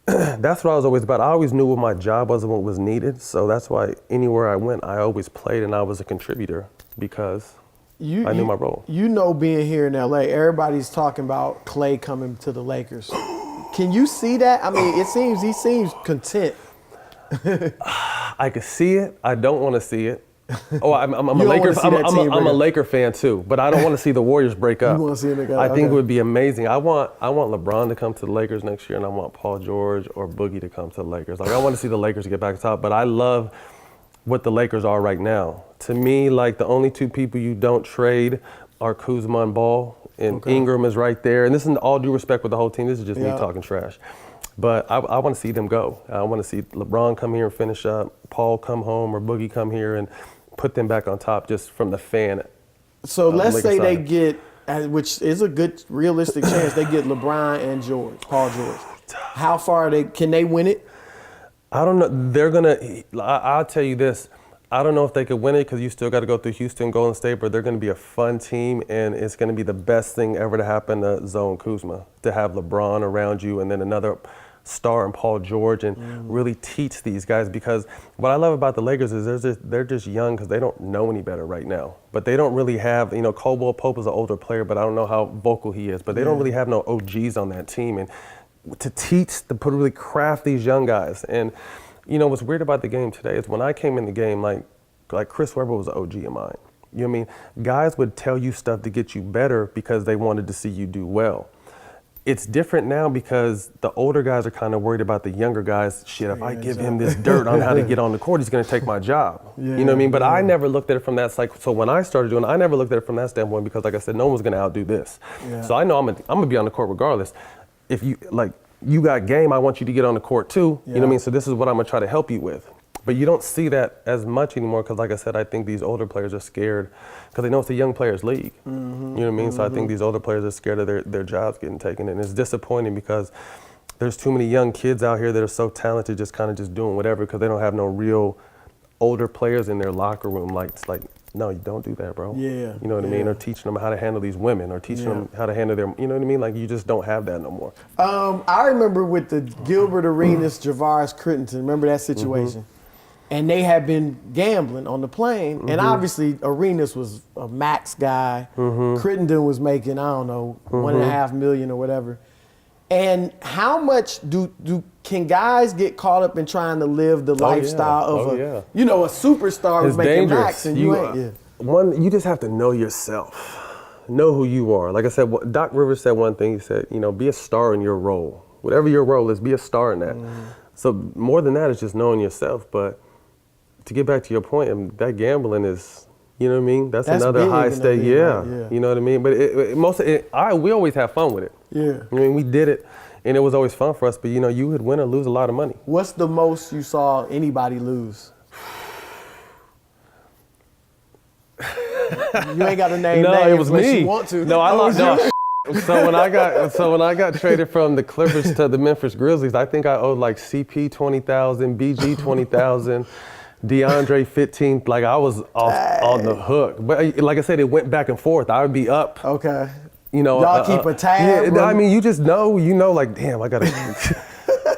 that's what I was always about. I always knew what my job was and what was needed. So that's why anywhere I went, I always played and I was a contributor because I knew my role. Being here in LA, everybody's talking about Clay coming to the Lakers. Can you see that? I mean, he seems content. I can see it. I don't want to see it. Oh, I'm a Laker fan too, but I don't want to see the Warriors break up. You want to see it? I think it would be amazing. I want LeBron to come to the Lakers next year, and I want Paul George or Boogie to come to the Lakers. Like, I want to see the Lakers get back to top, but I love what the Lakers are right now. To me, like, the only 2 people you don't trade are Kuzma and Ball, and Ingram is right there. And this is in all due respect with the whole team. This is just me talking trash. But I want to see them go. I want to see LeBron come here and finish up, Paul come home, or Boogie come here and put them back on top just from the fan. So let's say they get, which is a good realistic chance, they get LeBron and Paul George. How far can they win it? I don't know. I'll tell you this. I don't know if they could win it because you still got to go through Houston, Golden State, but they're going to be a fun team, and it's going to be the best thing ever to happen to Zone Kuzma, to have LeBron around you and then another star and Paul George, and really teach these guys, because what I love about the Lakers is they're just young because they don't know any better right now. But they don't really have, Caldwell Pope is an older player, but I don't know how vocal he is, but they don't really have no OGs on that team. And to really craft these young guys. And what's weird about the game today is when I came in the game, like Chris Webber was an OG of mine. You know what I mean? Guys would tell you stuff to get you better because they wanted to see you do well. It's different now because the older guys are kind of worried about the younger guys. Shit, if I give him this dirt on how to get on the court, he's going to take my job. You know what I mean? But I never looked at it from that cycle. So when I started doing it, I never looked at it from that standpoint because, like I said, no one's going to outdo this. So I know I'm going to be on the court regardless. If you got game, I want you to get on the court too. You know what I mean? So this is what I'm going to try to help you with. But you don't see that as much anymore because, like I said, I think these older players are scared because they know it's a young players' league. You know what I mean? So I think these older players are scared of their jobs getting taken. And it's disappointing because there's too many young kids out here that are so talented just kind of just doing whatever because they don't have no real older players in their locker room. It's like, no, you don't do that, bro. You know what I mean? Or teaching them how to handle these women or teaching them how to handle their, you know what I mean? Like, you just don't have that no more. I remember with the Gilbert Arenas, Javaris Crittenton, remember that situation? And they had been gambling on the plane. And obviously, Arenas was a max guy. Crittenden was making, I don't know, $1.5 million or whatever. And how much can guys get caught up in trying to live the lifestyle of a superstar who's making max? And you just have to know yourself. Know who you are. Like I said, Doc Rivers said one thing. He said, be a star in your role. Whatever your role is, be a star in that. So more than that is just knowing yourself. But to get back to your point, that gambling is, you know what I mean? That's another high stake. You know what I mean? But we always have fun with it. I mean, we did it, and it was always fun for us. But you would win or lose a lot of money. What's the most you saw anybody lose? You ain't got to name No, names it was unless me. you want to. No, So when I got traded from the Clippers to the Memphis Grizzlies, I think I owed like CP 20,000, BG 20,000, DeAndre 15. Like I was off on the hook. But like I said, it went back and forth. I would be up. Okay. You know, Y'all keep a tab. Yeah, I mean, you just know, like, damn, I gotta.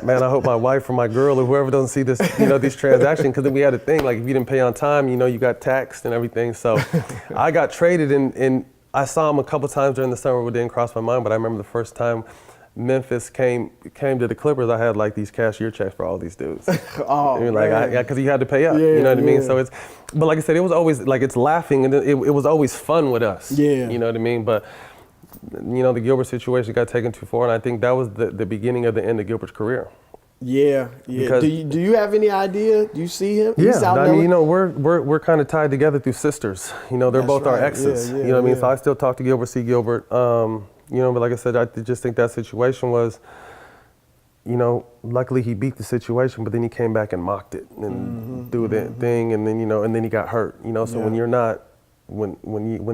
Man, I hope my wife or my girl or whoever doesn't see this, these transactions, because we had a thing, like if you didn't pay on time, you got taxed and everything. So I got traded and I saw him a couple times during the summer, but it didn't cross my mind. But I remember the first time Memphis came to the Clippers, I had like these cashier checks for all these dudes. Oh, man. Because you had to pay up, Yeah, you know what I mean? yeah. So but like I said, it was always like it's laughing and it was always fun with us. Yeah. You know what I mean? But the Gilbert situation got taken too far, and I think that was the beginning of the end of Gilbert's career. Yeah. Because, do you have any idea? Do you see him? Yeah, He's out I mean, there. we're kind of tied together through sisters. They're That's both our right. exes. Yeah, You know what I mean? yeah. So I still talk to Gilbert, see Gilbert. But like I said, I just think that situation was, luckily he beat the situation, but then he came back and mocked it and threw that thing, and then and then he got hurt. So when you're not. When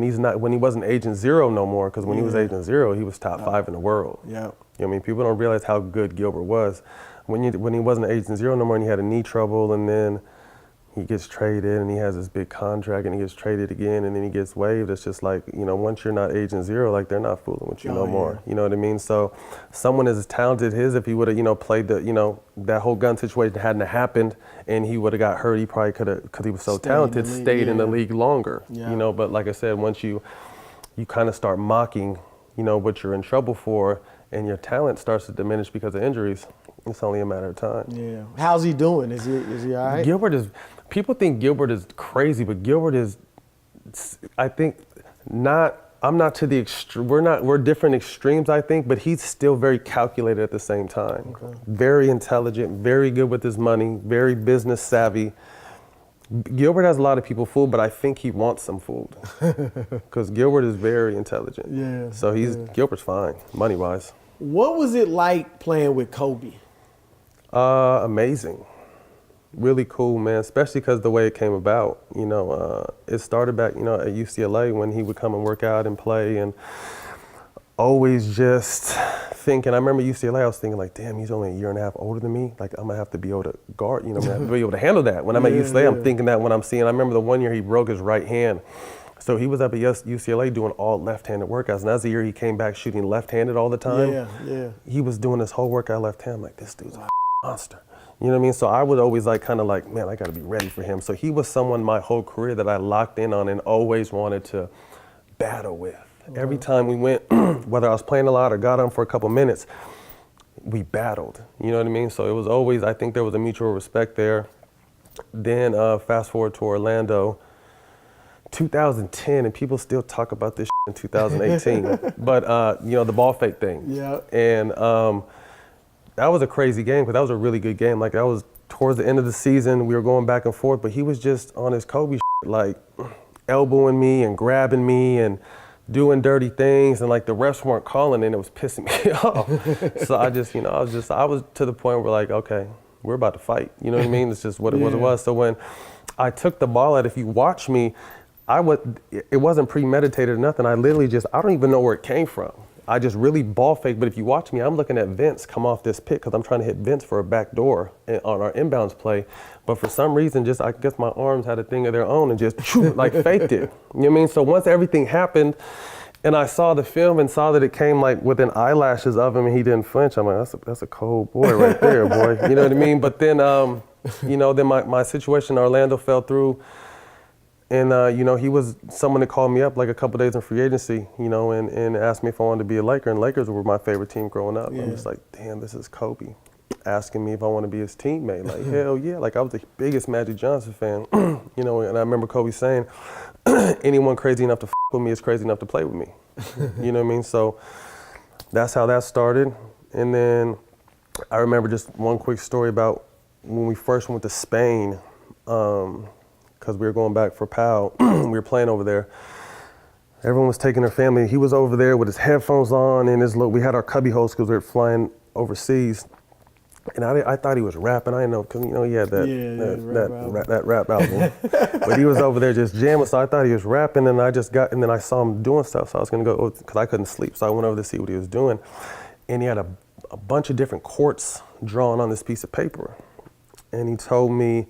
he wasn't agent zero no more, because when he was agent zero, he was top 5 in the world. Yeah. I mean, people don't realize how good Gilbert was. When he wasn't agent zero no more, and he had a knee trouble, and then he gets traded, and he has this big contract, and he gets traded again, and then he gets waived. It's just like, once you're not agent zero, like they're not fooling with you no more. You know what I mean? So someone as talented as his, if he would have, played that whole gun situation hadn't happened, and he would have got hurt, he probably could have, because he was so talented, stayed in the league longer. Yeah. But like I said, once you kind of start mocking, what you're in trouble for, and your talent starts to diminish because of injuries, it's only a matter of time. Yeah. How's he doing? Is he all right? Gilbert is. People think Gilbert is crazy, but Gilbert is. I think not. I'm not to the extreme. We're different extremes, I think, but he's still very calculated at the same time. Okay. Very intelligent, very good with his money, very business savvy. Gilbert has a lot of people fooled, but I think he wants them fooled because Gilbert is very intelligent. Yeah. So Gilbert's fine, money wise. What was it like playing with Kobe? Amazing. Really cool, man, especially because the way it came about. It started back, at UCLA when he would come and work out and play, and always just thinking, I remember UCLA, I was thinking like, damn, he's only a year and a half older than me. Like, I'm gonna have to be able to guard, I'm gonna have to be able to handle that. When I'm at UCLA, I'm thinking that when I'm seeing, I remember the one year he broke his right hand. So he was up at UCLA doing all left-handed workouts, and that's the year he came back shooting left-handed all the time. Yeah. He was doing this whole workout left-handed. I'm like, this dude's a monster. You know what I mean? So I would always man, I got to be ready for him. So he was someone my whole career that I locked in on and always wanted to battle with. Every time we went, whether I was playing a lot or got on for a couple minutes, we battled. You know what I mean? So it was always, I think there was a mutual respect there. Then fast forward to Orlando, 2010, and people still talk about this in 2018. But, the ball fake thing. Yeah. And that was a crazy game, because that was a really good game. Like, that was towards the end of the season. We were going back and forth, but he was just on his Kobe like elbowing me and grabbing me and doing dirty things, and like the refs weren't calling, and it was pissing me off. So I was to the point where like, okay, we're about to fight. You know what I mean? It's just what it was. So when I took the ball out, if you watch me, it wasn't premeditated or nothing. I literally I don't even know where it came from. I just really ball faked, but if you watch me, I'm looking at Vince come off this pick because I'm trying to hit Vince for a back door on our inbounds play. But for some reason, I guess my arms had a thing of their own and just like faked it. You know what I mean? So once everything happened and I saw the film and saw that it came like within eyelashes of him and he didn't flinch, I'm like, that's a cold boy right there, boy. You know what I mean? But then, then my situation in Orlando fell through. And, he was someone that called me up like a couple days in free agency, and asked me if I wanted to be a Laker. And Lakers were my favorite team growing up. Yeah. I'm just like, damn, this is Kobe asking me if I want to be his teammate. Like, hell yeah. Like, I was the biggest Magic Johnson fan, and I remember Kobe saying, anyone crazy enough to with me is crazy enough to play with me. You know what I mean? So that's how that started. And then I remember just one quick story about when we first went to Spain, because we were going back for PAL. We were playing over there. Everyone was taking their family. He was over there with his headphones on and we had our cubby holes because we were flying overseas. And I thought he was rapping. I didn't know, because, he had that rap album. But he was over there just jamming, so I thought he was rapping, and then I saw him doing stuff, so I was going to go, because I couldn't sleep, so I went over to see what he was doing. And he had a bunch of different courts drawn on this piece of paper. And he told me,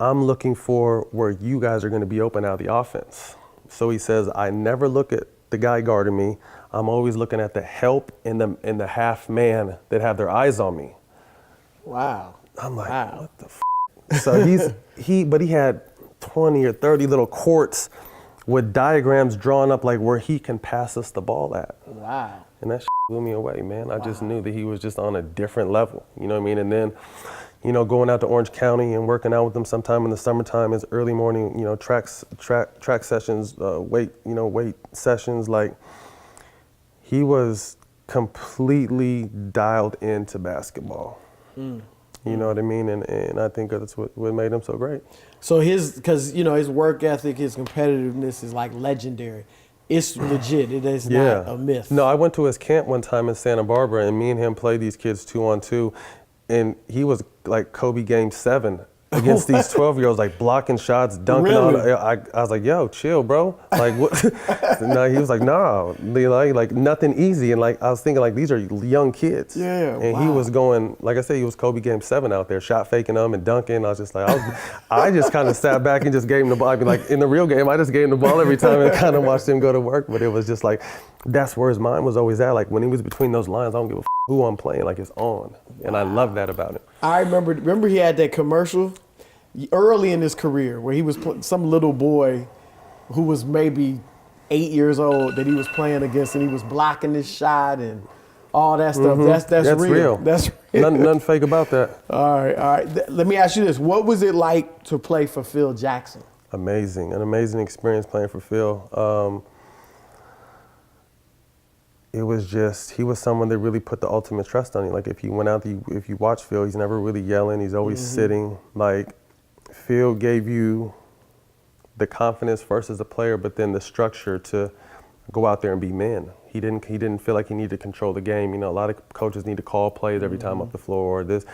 I'm looking for where you guys are going to be open out of the offense. So he says, I never look at the guy guarding me. I'm always looking at the help and the half man that have their eyes on me. Wow. I'm like, what the f? So he had 20 or 30 little courts with diagrams drawn up like where he can pass us the ball at. Wow. And that blew me away, man. I just knew that he was just on a different level. You know what I mean? And then, going out to Orange County and working out with him sometime in the summertime, his early morning, track sessions, weight sessions, like he was completely dialed into basketball. You know what I mean? And I think that's what made him so great. So because his work ethic, his competitiveness is like legendary. It's legit. It is not a myth. No, I went to his camp one time in Santa Barbara, and me and him played these kids 2-on-2, and he was like Kobe Game 7 against these 12-year-olds, like blocking shots, dunking on. I was like, yo, chill, bro. Like, what? No, he was like, nah, like nothing easy. And like, I was thinking, like, these are young kids. Yeah, and he was going, like I said, he was Kobe Game 7 out there, shot faking them and dunking. I was just like, I just kind of sat back and just gave him the ball. I mean, like in the real game, I just gave him the ball every time and kind of watched him go to work. But it was just like, that's where his mind was always at. Like when he was between those lines, I don't give a who I'm playing. Like it's on, and I love that about him. I remember he had that commercial early in his career where he was some little boy who was maybe 8 years old that he was playing against, and he was blocking his shot and all that stuff. That's real. That's real. Nothing fake about that. All right. Let me ask you this: what was it like to play for Phil Jackson? Amazing, an amazing experience playing for Phil. It was just, he was someone that really put the ultimate trust on you. Like if you went out, if you watch Phil, he's never really yelling. He's always sitting. Like Phil gave you the confidence first as a player, but then the structure to go out there and be men. He didn't feel like he needed to control the game. A lot of coaches need to call plays every time up the floor or this.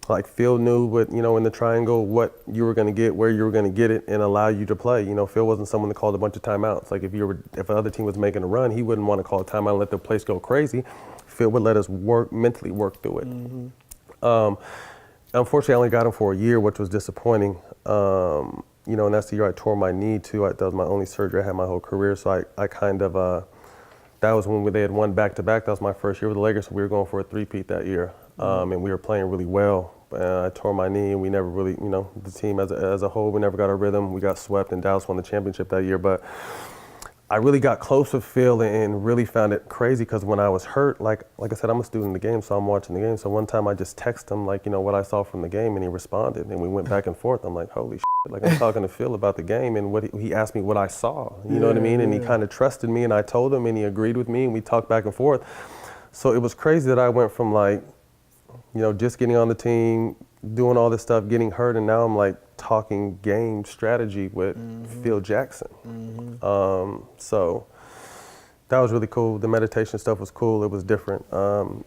Like Phil knew what, in the triangle, what you were going to get, where you were going to get it, and allow you to play. Phil wasn't someone that called a bunch of timeouts. Like if the other team was making a run, he wouldn't want to call a timeout and let the place go crazy. Phil would let us mentally work through it. Unfortunately, I only got him for a year, which was disappointing. And that's the year I tore my knee too. That was my only surgery I had my whole career. So I kind of, that was when they had won back-to-back. That was my first year with the Lakers. So we were going for a three-peat that year. And we were playing really well. I tore my knee, and we never really, the team as a whole, we never got our rhythm. We got swept, and Dallas won the championship that year. But I really got close with Phil and really found it crazy because when I was hurt, like I said, I'm a student of the game, so I'm watching the game. So one time I just texted him, like, what I saw from the game, and he responded, and we went back and forth. I'm like, holy shit, like I'm talking to Phil about the game, and he asked me what I saw, you know what I mean? And he kind of trusted me, and I told him, and he agreed with me, and we talked back and forth. So it was crazy that I went from like, just getting on the team, doing all this stuff, getting hurt, and now I'm like talking game strategy with Phil Jackson. So that was really cool. The meditation stuff was cool. It was different.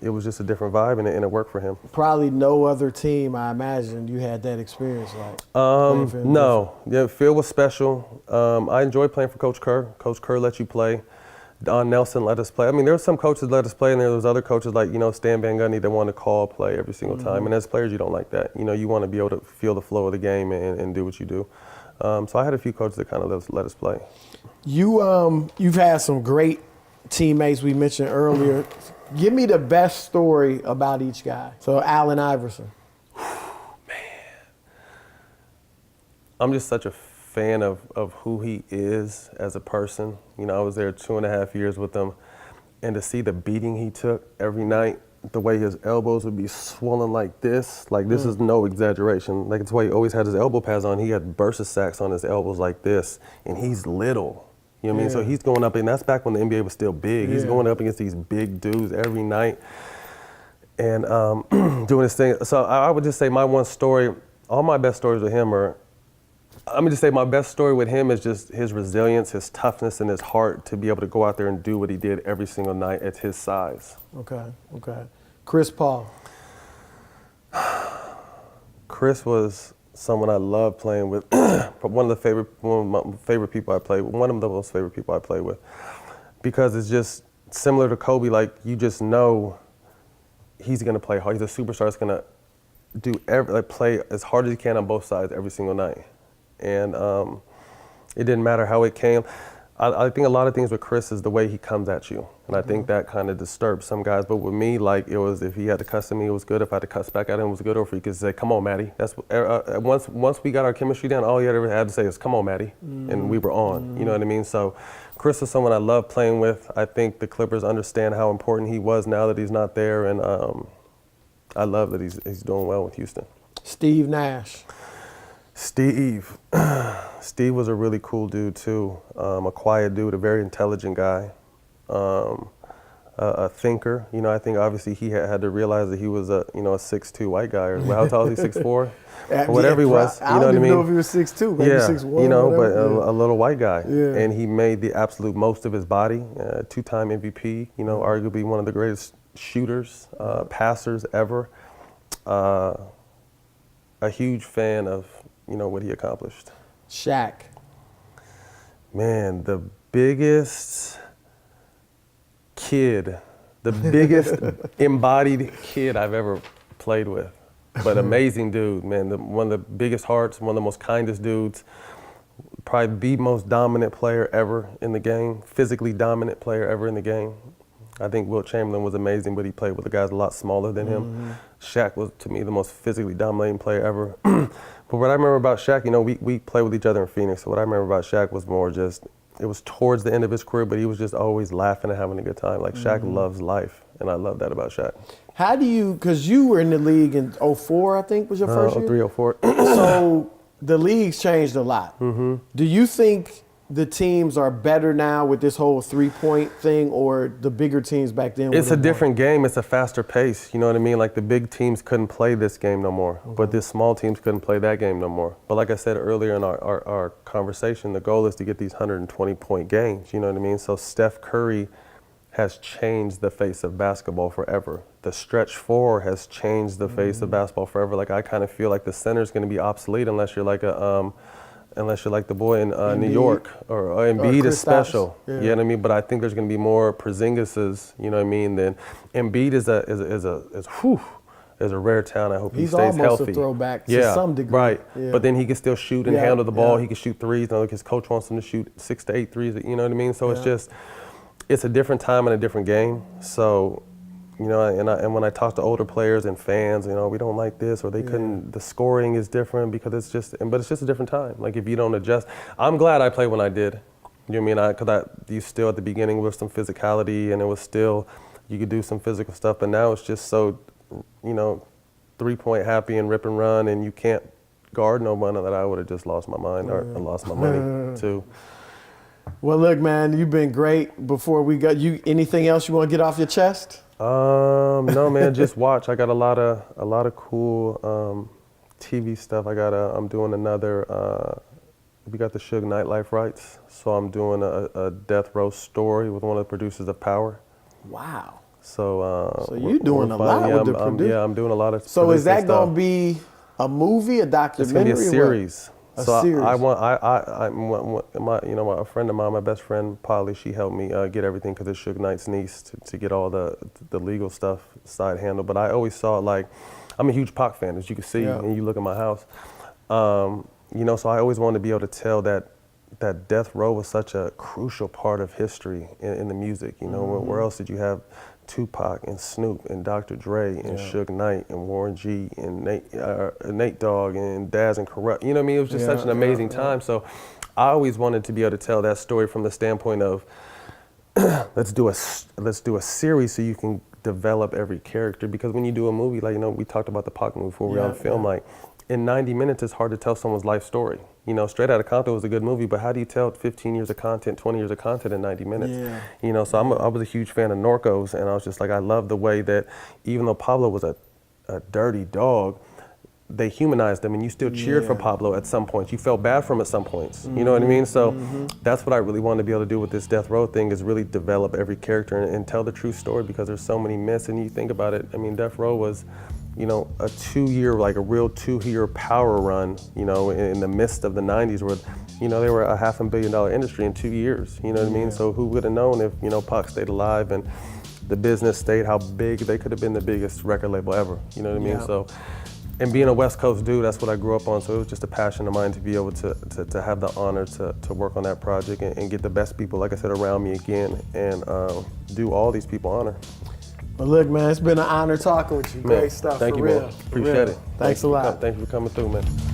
It was just a different vibe, and it worked for him. Probably no other team, I imagine, you had that experience like. No. Yeah, Phil was special. I enjoyed playing for Coach Kerr. Coach Kerr let you play. Don Nelson let us play. I mean, there were some coaches that let us play, and there was other coaches like, Stan Van Gundy that wanted to call play every single time. And as players, you don't like that. You want to be able to feel the flow of the game and do what you do. So I had a few coaches that kind of let us play. You've had some great teammates we mentioned earlier. Give me the best story about each guy. So Allen Iverson. Man. I'm just such a fan of who he is as a person. I was there 2.5 years with him, and to see the beating he took every night, the way his elbows would be swollen like this is no exaggeration. Like it's why he always had his elbow pads on. He had bursa sacks on his elbows like this, and he's little. You know what I mean? So he's going up, and that's back when the NBA was still big. He's going up against these big dudes every night and doing his thing. So I would just say my one story, all my best stories with him are, I'm gonna just say my best story with him is just his resilience, his toughness, and his heart to be able to go out there and do what he did every single night at his size. Okay. Chris Paul. Chris was someone I loved playing with. one of my favorite people I played with. One of the most favorite people I played with, because it's just similar to Kobe. Like, you just know he's gonna play hard. He's a superstar. He's gonna play as hard as he can on both sides every single night, and it didn't matter how it came. I think a lot of things with Chris is the way he comes at you, and I think that kind of disturbs some guys. But with me, like, it was, if he had to cuss at me, it was good. If I had to cuss back at him, it was good. Or if he could say, "Come on, Matty." That's once we got our chemistry down, all he ever had to say is, "Come on, Matty," and we were on. You know what I mean? So Chris is someone I love playing with. I think the Clippers understand how important he was now that he's not there, and I love that he's doing well with Houston. Steve Nash. Steve was a really cool dude too. A quiet dude, a very intelligent guy, a thinker. You know, I think obviously he had to realize that he was a 6'2" white guy, or how tall is he, 6'4", or whatever he was. You know what I mean? I don't even know if he was 6'2", maybe 6'1". You know, whatever. but a little white guy, Yeah. and he made the absolute most of his body. 2-time MVP. You know, arguably one of the greatest shooters, passers ever. A huge fan of what he accomplished. Shaq. Man, the biggest kid, the biggest embodied kid I've ever played with. But amazing dude, man. One of the biggest hearts, one of the most kindest dudes. Probably the most dominant player ever in the game, physically dominant player ever in the game. I think Wilt Chamberlain was amazing, but he played with the guys a lot smaller than him. Shaq was, to me, the most physically dominating player ever. But what I remember about Shaq, we played with each other in Phoenix, so what I remember about Shaq was more just, it was towards the end of his career, but he was just always laughing and having a good time. Like, Shaq loves life, and I love that about Shaq. How do you, because you were in the league in 04, I think, was your first year? 03, 04. So the league's changed a lot. Do you think the teams are better now with this whole three-point thing, or the bigger teams back then? It's a different game. It's a faster pace. You know what I mean? Like, the big teams couldn't play this game no more, but the small teams couldn't play that game no more. But like I said earlier in our conversation, the goal is to get these 120-point games. You know what I mean? So Steph Curry has changed the face of basketball forever. The stretch four has changed the face of basketball forever. Like, I kind of feel like the center's going to be obsolete unless you're like the boy in New York, or Embiid is special. Yeah. You know what I mean? But I think there's going to be more Porzingises, you know what I mean, than Embiid is a rare talent. I hope he stays healthy. He's almost a throwback to some degree. Right. Yeah. But then he can still shoot and handle the ball. Yeah. He can shoot threes. Like, his coach wants him to shoot 6 to 8 threes. You know what I mean? So it's a different time and a different game. So, and when I talk to older players and fans, we don't like this, or they couldn't. The scoring is different because it's just a different time. Like, if you don't adjust, I'm glad I played when I did. You know what I mean? Because you still at the beginning with some physicality, and it was still, you could do some physical stuff. But now it's just so, 3-point happy and rip and run, and you can't guard no one, that I would have just lost my mind or lost my money too. Well, look, man, you've been great. Before we got you, anything else you want to get off your chest? No, man, just watch. I got a lot of cool TV stuff. I'm doing another. We got the Suge Nightlife rights, so I'm doing a death row story with one of the producers of Power. Wow. So you're doing a lot with the producer. Yeah, I'm doing a lot of. So is that going to be a movie, a documentary? It's going to be a series. Series. A friend of mine, my best friend Polly, she helped me get everything because it's Suge Knight's niece to get all the legal stuff side handled. But I always saw it like, I'm a huge Pac fan, as you can see, and you look at my house. So I always wanted to be able to tell that Death Row was such a crucial part of history in the music. Where else did you have Tupac and Snoop and Dr. Dre and Suge Knight and Warren G and Nate Dogg and Daz and Corrupt. You know what I mean? It was just such an amazing time. So I always wanted to be able to tell that story from the standpoint of let's do a series so you can develop every character. Because when you do a movie, like, we talked about the Pac movie before we were on film, like, in 90 minutes, it's hard to tell someone's life story. Straight Outta Compton was a good movie, but how do you tell 15 years of content, 20 years of content in 90 minutes? Yeah. So I was a huge fan of Norcos, and I was just like, I love the way that even though Pablo was a dirty dog, they humanized him, and you still cheered for Pablo at some points. You felt bad for him at some points. You know what I mean? So that's what I really wanted to be able to do with this Death Row thing, is really develop every character and tell the true story, because there's so many myths. And you think about it, I mean, Death Row was you know, a 2-year, like a real 2-year power run, you know, in the midst of the 90s where, you know, they were a $500 million industry in 2 years, you know what I mean? So who would have known if, you know, Pac stayed alive and the business stayed, how big they could have been the biggest record label ever, you know what I mean? Yeah. So, and being a West Coast dude, that's what I grew up on, so it was just a passion of mine to be able to have the honor to work on that project and get the best people, like I said, around me again and do all these people honor. Well, look, man, it's been an honor talking with you. Man, Great stuff. thank for you, real. man. For Appreciate real. it. Thanks a lot. Thank you for coming through, man.